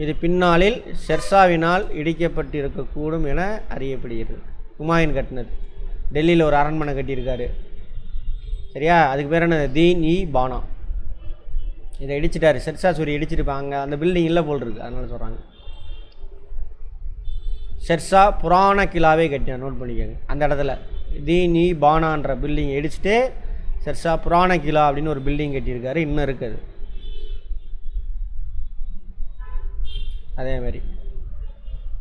இது பின்னாளில் ஷெர்ஷாவினால் இடிக்கப்பட்டிருக்கக்கூடும் என அறியப்படுகிறது. ஹுமாயூன் கட்டினது. டெல்லியில் ஒரு அரண்மனை கட்டியிருக்காரு, சரியா, அதுக்கு பேர் என்ன, தீனி பானா. இதை இடிச்சிட்டாரு, ஷெர்ஷா சூரி இடிச்சிருப்பாங்க, அந்த பில்டிங் இல்லை போல் இருக்குது, அதனால சொல்கிறாங்க. ஷெர்ஷா புராண கிலாவே கட்டினார், நோட் பண்ணிக்கோங்க. அந்த இடத்துல தீனி பானான்ற பில்டிங் இடிச்சுட்டு ஷெர்ஷா புராண கிலா அப்படின்னு ஒரு பில்டிங் கட்டியிருக்காரு, இன்னும் இருக்குது. அதேமாதிரி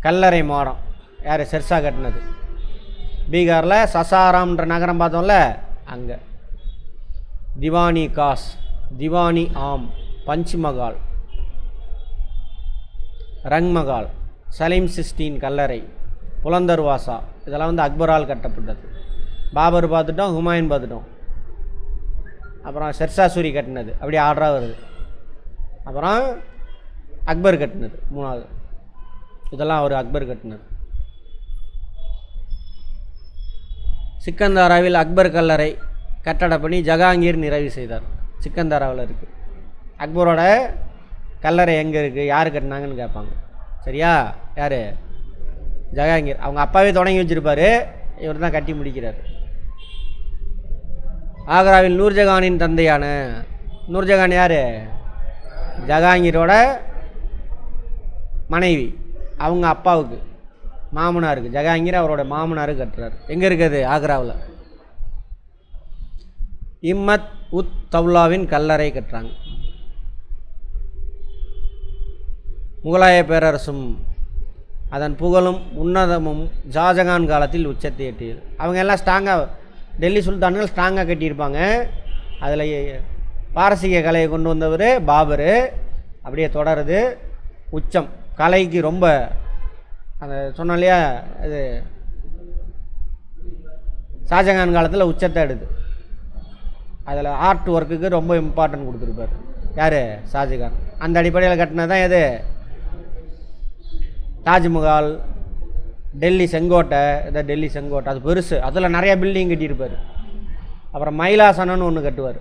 கல்லறை மாடம் யார், ஷெர்ஷா கட்டினது. பீகாரில் சசாராம்ன்ற நகரம் பார்த்தோம்ல, அங்கே திவானி காஸ், திவானி ஆம், பஞ்ச்மகால், ரங்மகால், சலீம் சிஸ்டீன் கல்லறை, புலந்தர்வாசா, இதெல்லாம் வந்து அக்பரால் கட்டப்பட்டது. பாபர் பார்த்துட்டோம், ஹுமாயூன் பார்த்துட்டோம். அப்புறம் ஷெர்ஷா சூரி கட்டினது, அப்படியே ஆர்டராக வருது. அப்புறம் அக்பர் கட்டினது 3வது. இதெல்லாம் அவர் அக்பர் கட்டினது. சிக்கந்தாராவில் அக்பர் கல்லறை கட்டட பணி ஜஹாங்கீர் நிறைவு செய்தார். சிக்கந்தாராவில் இருக்குது. அக்பரோட கல்லறை எங்கே இருக்குது, யார் கட்டினாங்கன்னு கேட்பாங்க. சரியா? யார்? ஜஹாங்கீர். அவங்க அப்பாவே தொடங்கி வச்சுருப்பார், இவர் தான் கட்டி முடிக்கிறார். ஆக்ராவில் நூர்ஜஹானின் தந்தையான நூர்ஜஹான் யார்? ஜஹாங்கீரோட மனைவி. அவங்க அப்பாவுக்கு மாமனாருக்கு, ஜஹாங்கீர் அவரோட மாமனாருக்கு கட்டுறாரு. எங்கே இருக்குது? ஆக்ராவில். இம்மத் உத் தௌலாவின் கல்லறை கட்டுறாங்க. முகலாய பேரரசும் அதன் புகழும் உன்னதமும் ஷாஜகான் காலத்தில் உச்சத்தை எட்டியது. அவங்க எல்லாம் ஸ்ட்ராங்காக, டெல்லி சுல்தான்கள் ஸ்ட்ராங்காக கட்டியிருப்பாங்க. அதில் பாரசீக கலையை கொண்டு வந்தவர் பாபர். அப்படியே தொடருது. உச்சம் கலைக்கு ரொம்ப, அந்த சொன்னோம் இல்லையா, இது ஷாஜகான் காலத்தில் உச்சத்தை எடுது. அதில் ஆர்ட் ஒர்க்குக்கு ரொம்ப இம்பார்ட்டன்ட் கொடுத்துருப்பார். யார்? ஷாஜகான். அந்த அடிப்படையில் கட்டினது தான் எது? தாஜ்மஹால், டெல்லி செங்கோட்டை. இதை டெல்லி செங்கோட்டை, அது பெருசு, அதில் நிறையா பில்டிங் கட்டியிருப்பார். அப்புறம் மயிலாசனம்னு ஒன்று கட்டுவார்.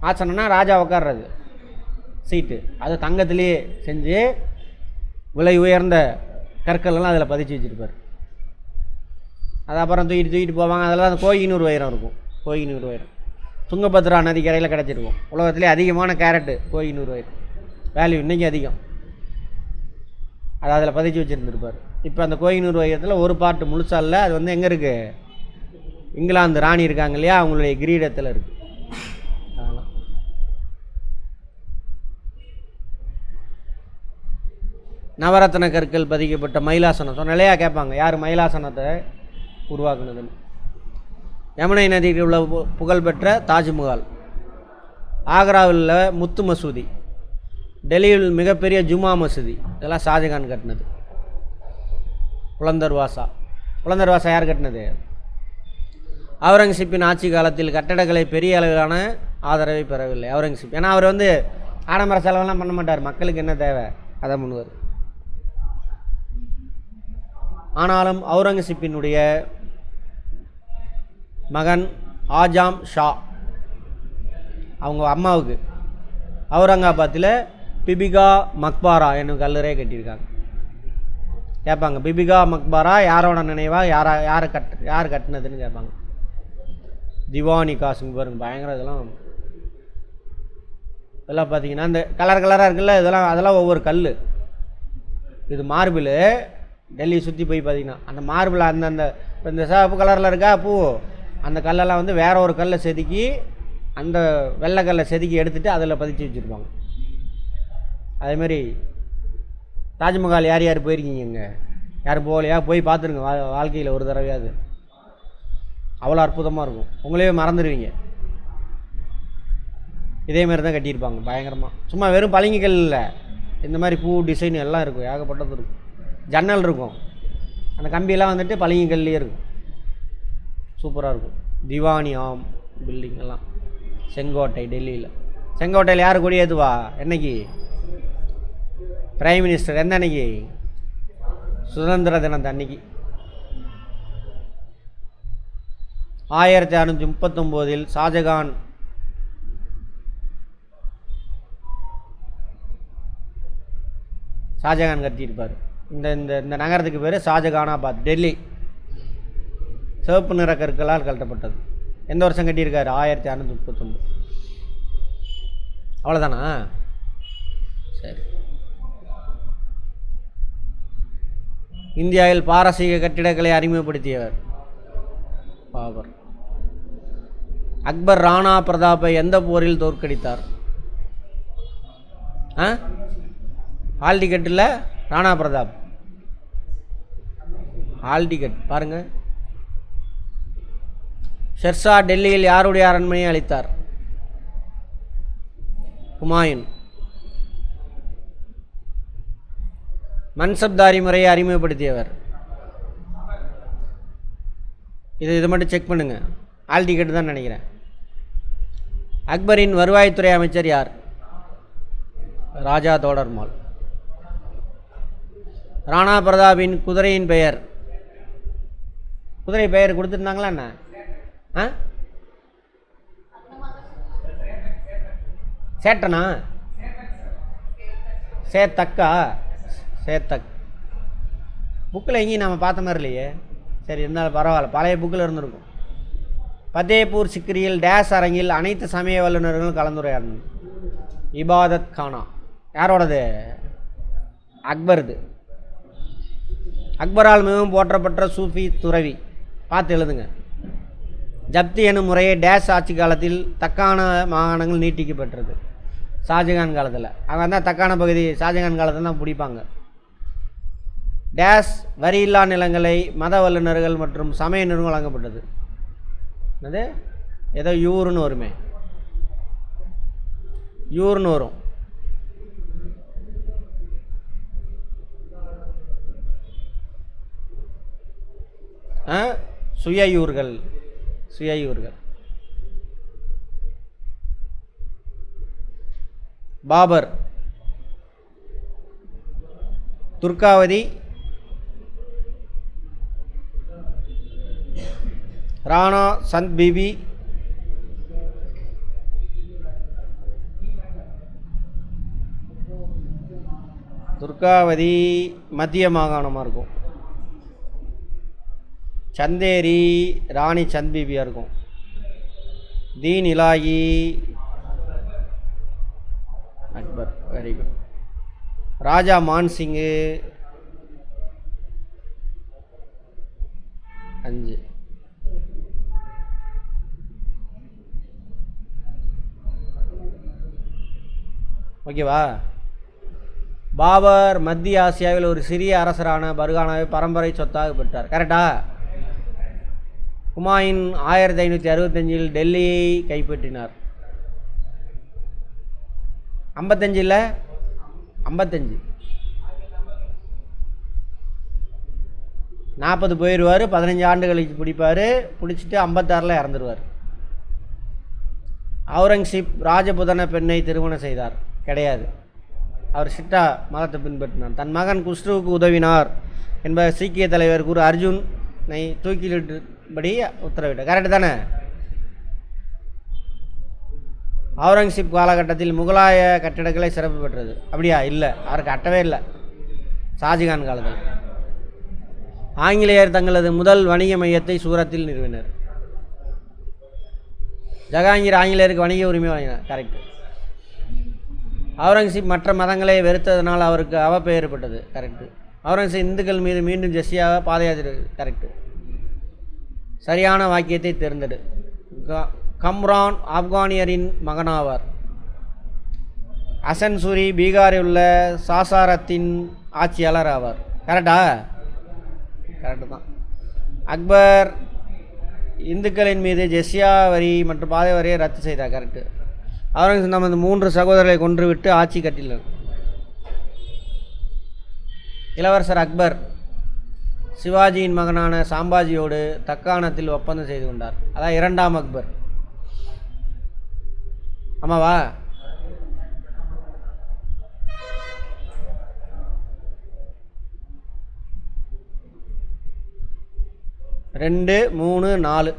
ஆசனம்னா ராஜா உட்கார்றது சீட்டு, அது தங்கத்திலேயே செஞ்சு விலை உயர்ந்த கற்கள்லாம் அதில் பதிச்சு வச்சுருப்பார். அது அப்புறம் தூக்கிட்டு போவாங்க. அதெல்லாம் அந்த கோஹினூர் வைரம் இருக்கும். கோஹினூர் வைரம் துங்கபத்ரா நதிக்கரையில் கிடச்சிருக்கும். உலகத்திலே அதிகமான கேரட்டு கோஹினூர் வைரம், வேல்யூ இன்றைக்கி அதிகம். அது அதில் பதிச்சு வச்சுருந்துருப்பார். இப்போ அந்த கோஹினூர் வைரத்தில் ஒரு பார்ட்டு முழுசா இல்லை. அது வந்து எங்கே இருக்குது? இங்கிலாந்து ராணி இருக்காங்க இல்லையா, அவங்களுடைய கிரீடத்தில் இருக்குது. அதெல்லாம் நவரத்ன கற்கள் பதிக்கப்பட்ட மயிலாசனம். சொன்னாலையா கேட்பாங்க, யார் மயிலாசனத்தை உருவாக்குனதுன்னு. யமுனை நதியில் உள்ள புகழ்பெற்ற தாஜ்மஹால், ஆக்ராவில் உள்ள முத்து மசூதி, டெல்லியில் மிகப்பெரிய ஜுமா மசூதி, இதெல்லாம் ஷாஜகான் கட்டினது. புலந்தர்வாசா. புலந்தர்வாசா யார் கட்டினது? அவுரங்கசீப்பின் ஆட்சி காலத்தில் கட்டடக்கலை பெரிய அளவிலான ஆதரவை பெறவில்லை. அவுரங்கசீப் ஏன்னா அவர் வந்து ஆடம்பர செலவெல்லாம் பண்ண மாட்டார், மக்களுக்கு என்ன தேவை அதை பண்ணுவார். ஆனாலும் அவுரங்கசீப்பினுடைய மகன் ஆஜாம் ஷா, அவங்க அம்மாவுக்கு அவுரங்காபாத்தில் பிபிகா மக்பாரா என்னும் கல்லறை கட்டியிருக்காங்க. கேட்பாங்க, பிபிகா மக்பாரா யாரோட நினைவா, யார் கட்டினதுன்னு கேட்பாங்க. திவானி காசுங்க பாருங்க, பயங்கர. இதெல்லாம் பார்த்தீங்கன்னா இந்த கலர் கலராக இருக்குல்ல, அதெல்லாம் ஒவ்வொரு கல். இது மார்பிள். டெல்லி சுற்றி போய் பார்த்தீங்கன்னா அந்த மார்பிள் அந்தந்த இந்த சிவப்பு கலரில் இருக்கா பூ, அந்த கல்லெல்லாம் வந்து வேற ஒரு கல்லை செதுக்கி, அந்த வெள்ளைக்கல்லை செதுக்கி எடுத்துகிட்டு அதில் பதிச்சு வச்சுருப்பாங்க. அதேமாரி தாஜ்மஹால் யார் யார் போயிருக்கீங்க? இங்கே யாரும் போகலையா? போய் பார்த்துருங்க வாழ்க்கையில் ஒரு தடவையாவது. அவ்வளோ அற்புதமாக இருக்கும், உங்களே மறந்துடுவீங்க. இதேமாரி தான் கட்டியிருப்பாங்க பயங்கரமாக. சும்மா வெறும் பளிங்குகள் இல்லை, இந்த மாதிரி பூ டிசைன் எல்லாம் இருக்கும், ஏகப்பட்டது இருக்கும். ஜன்னல் இருக்கும், அந்த கம்பியெல்லாம் வந்துட்டு பளிங்குகள்லேயே இருக்கும், சூப்பராக இருக்கும். திவானி ஆம் பில்டிங் எல்லாம். செங்கோட்டை டெல்லியில். செங்கோட்டையில் யார் கொடி ஏற்றுவா? என்னைக்கு? Prime minister. எந்த அன்னைக்கு? சுதந்திர தினத்து அன்னைக்கு. 1639 ஷாஜகான் கட்டியிருப்பார். இந்த இந்த நகரத்துக்கு பேர் ஷாஜகானாபாத், டெல்லி. சிவப்பு நிற கற்களால் கட்டப்பட்டது. எந்த வருஷம் கட்டியிருக்காரு? 1639. அவ்வளோதானா? சரி. இந்தியாவில் பாரசீக கட்டிடக்கலை அறிமுகப்படுத்தியவர் பாபர். அக்பர் ராணா பிரதாப்பை எந்த போரில் தோற்கடித்தார்? ஹால் டிக்கெட்டில் ராணா பிரதாப். ஹால் டிக்கெட் பாருங்க. ஷெர்ஷா டெல்லியில் யாருடைய அரண்மனையை அளித்தார்? ஹுமாயூன். மன்சப்தாரி முறையை அறிமுகப்படுத்தியவர்? இது மட்டும் செக் பண்ணுங்க, ஆல் டிக்கெட் தான் நினைக்கிறேன். அக்பரின் வருவாய்த்துறை அமைச்சர் யார்? ராஜா தோடர்மால். ராணா பிரதாப்பின் குதிரையின் பெயர்? குதிரை பெயர் கொடுத்துருந்தாங்களா என்ன? சேட்டனா? சேத்தக்கா, சேத்தக். புக்கில் எங்கேயும் நம்ம பார்த்த மாதிரி இல்லையே. சரி, இருந்தாலும் பரவாயில்ல, பழைய புக்கில் இருந்திருக்கும். ஃபத்தேபூர் சிக்ரியில் டேஸ் அரங்கில் அனைத்து சமய வல்லுநர்களும் கலந்துரையாடணும். இபாதத் கானா யாரோடது? அக்பருது. அக்பரால் மிகவும் போற்றப்பட்ட சூஃபி துறவி. பார்த்து எழுதுங்க. ஜப்தி எனும் முறையை டேஸ் ஆட்சி காலத்தில் தக்கான மாகாணங்கள் நீட்டிக்கப்பட்டது. ஷாஜகான் காலத்தில் அவங்க தான் தக்கான பகுதி ஷாஜகான் காலத்தில் தான் பிடிப்பாங்க. டேஸ் வரியில்லா நிலங்களை மத வல்லுநர்கள் மற்றும் சமய நிறுவனம் வழங்கப்பட்டது. அது ஏதோ யூருன்னு வருமே, யூர்னு வரும். சுயயூர்கள், சுயயூர்கள். பாபர், துர்காவதி, ராணா சந்த் பிபி, துர்காவதி மத்திய மாகாணமாக இருக்கும். சந்தேரி ராணி சந்த் பிபியாக இருக்கும். தீன் இலாகி அக்பர். Very good. ராஜா மான்சிங்கு 5. ஓகேவா? பாபர் மத்திய ஆசியாவில் ஒரு சிறிய அரசரான பர்கானாவை பரம்பரை சொத்தாக பெற்றார். கரெக்டா? ஹுமாயூன் 1565 டெல்லியை கைப்பற்றினார். 55 55 40 போயிடுவார். 15 ஆண்டு கழிச்சு பிடிப்பார். பிடிச்சிட்டு 56 இறந்துடுவார். அவுரங்கசீப் ராஜபுதன பெண்ணை திருமணம் செய்தார். கிடையாது, அவர் சிட்டா மதத்தை பின்பற்றினார். தன் மகன் குஷ்ருவுக்கு உதவினார் என்ப சீக்கிய தலைவர் குரு அர்ஜுனை தூக்கிலிடும்படி உத்தரவிட்டார். கரெக்டு தானே? அவுரங்கசீப் காலகட்டத்தில் முகலாய கட்டிடக்கலை சிறப்பு பெற்றது. அப்படியா? இல்லை, அவர் கட்டவே இல்லை. ஷாஜகான் காலத்தில் ஆங்கிலேயர் தங்களது முதல் வணிக மையத்தை சூரத்தில் நிறுவினர். ஜஹாங்கீர் ஆங்கிலேயருக்கு வணிக உரிமை வழங்கினார். கரெக்டு. அவுரங்கசீப் மற்ற மதங்களை வெறுத்ததனால் அவருக்கு அவப்பெயர் ஏற்பட்டது. கரெக்டு. அவுரங்கசீப் இந்துக்கள் மீது மீண்டும் ஜெஸ்ஸியாக பாத யாத்திரை. கரெக்டு. சரியான வாக்கியத்தை தேர்ந்தெடு. கம்ரான் ஆப்கானியரின் மகனாவார். ஹசன் சூரி பீகாரில் உள்ள சாசாரத்தின் ஆட்சியாளர் ஆவார். கரெக்டா? கரெக்டு தான். அக்பர் இந்துக்களின் மீது ஜெஸ்ஸியா வரி மற்றும் பாதை வரியை ரத்து செய்தார். கரெக்டு. அவுரங்கசீப் நமது 3 சகோதரர்களை கொன்றுவிட்டு ஆட்சி கட்டினார். இளவரசர் அக்பர் சிவாஜியின் மகனான சாம்பாஜியோடு தக்காணத்தில் ஒப்பந்தம் செய்து கொண்டார். அதான் 2ஆம் அக்பர். ஆமாவா? ரெண்டு 3 4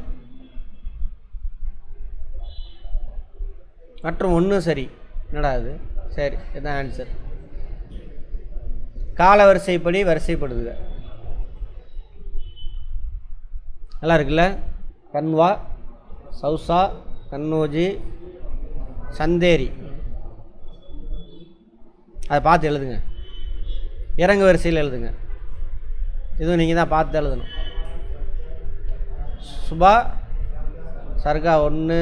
மற்றும் 1 சரி. என்னடா அது? சரி, இதுதான் ஆன்சர். கால வரிசைப்படி வரிசைப்படுதுக. நல்லா இருக்குல்ல? கன்வா, சௌசா, கன்னோஜி, சந்தேரி. அதை பார்த்து எழுதுங்க. இறங்கு வரிசையில் எழுதுங்க. இதுவும் நீங்கள் தான் பார்த்து எழுதணும். சுபா சர்கா 1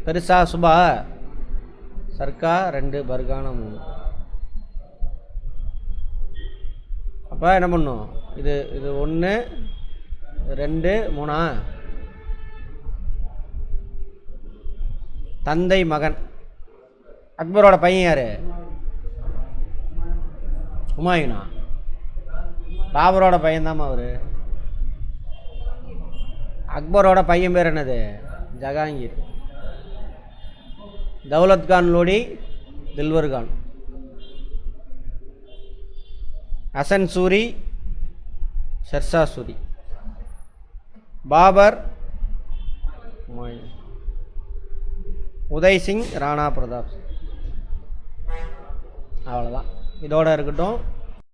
பெருசா, சுபா சர்க்கா 2 பர்கானா 3. அப்போ என்ன பண்ணும்? இது 1 2 3. தந்தை மகன். அக்பரோட பையன் யார்? ஹுமாயூனா? பாபரோட பையன்தாம்மா அவர். அக்பரோட பையன் பேர் என்னது? ஜஹாங்கீர். தௌலத் கான் லோடி, தில்வர் கான். ஹசன் சூரி, ஷெர்ஷா சூரி. பாபர், உதய் சிங், ராணா பிரதாப். அவ்வளோதான். இதோட இருக்கட்டும்.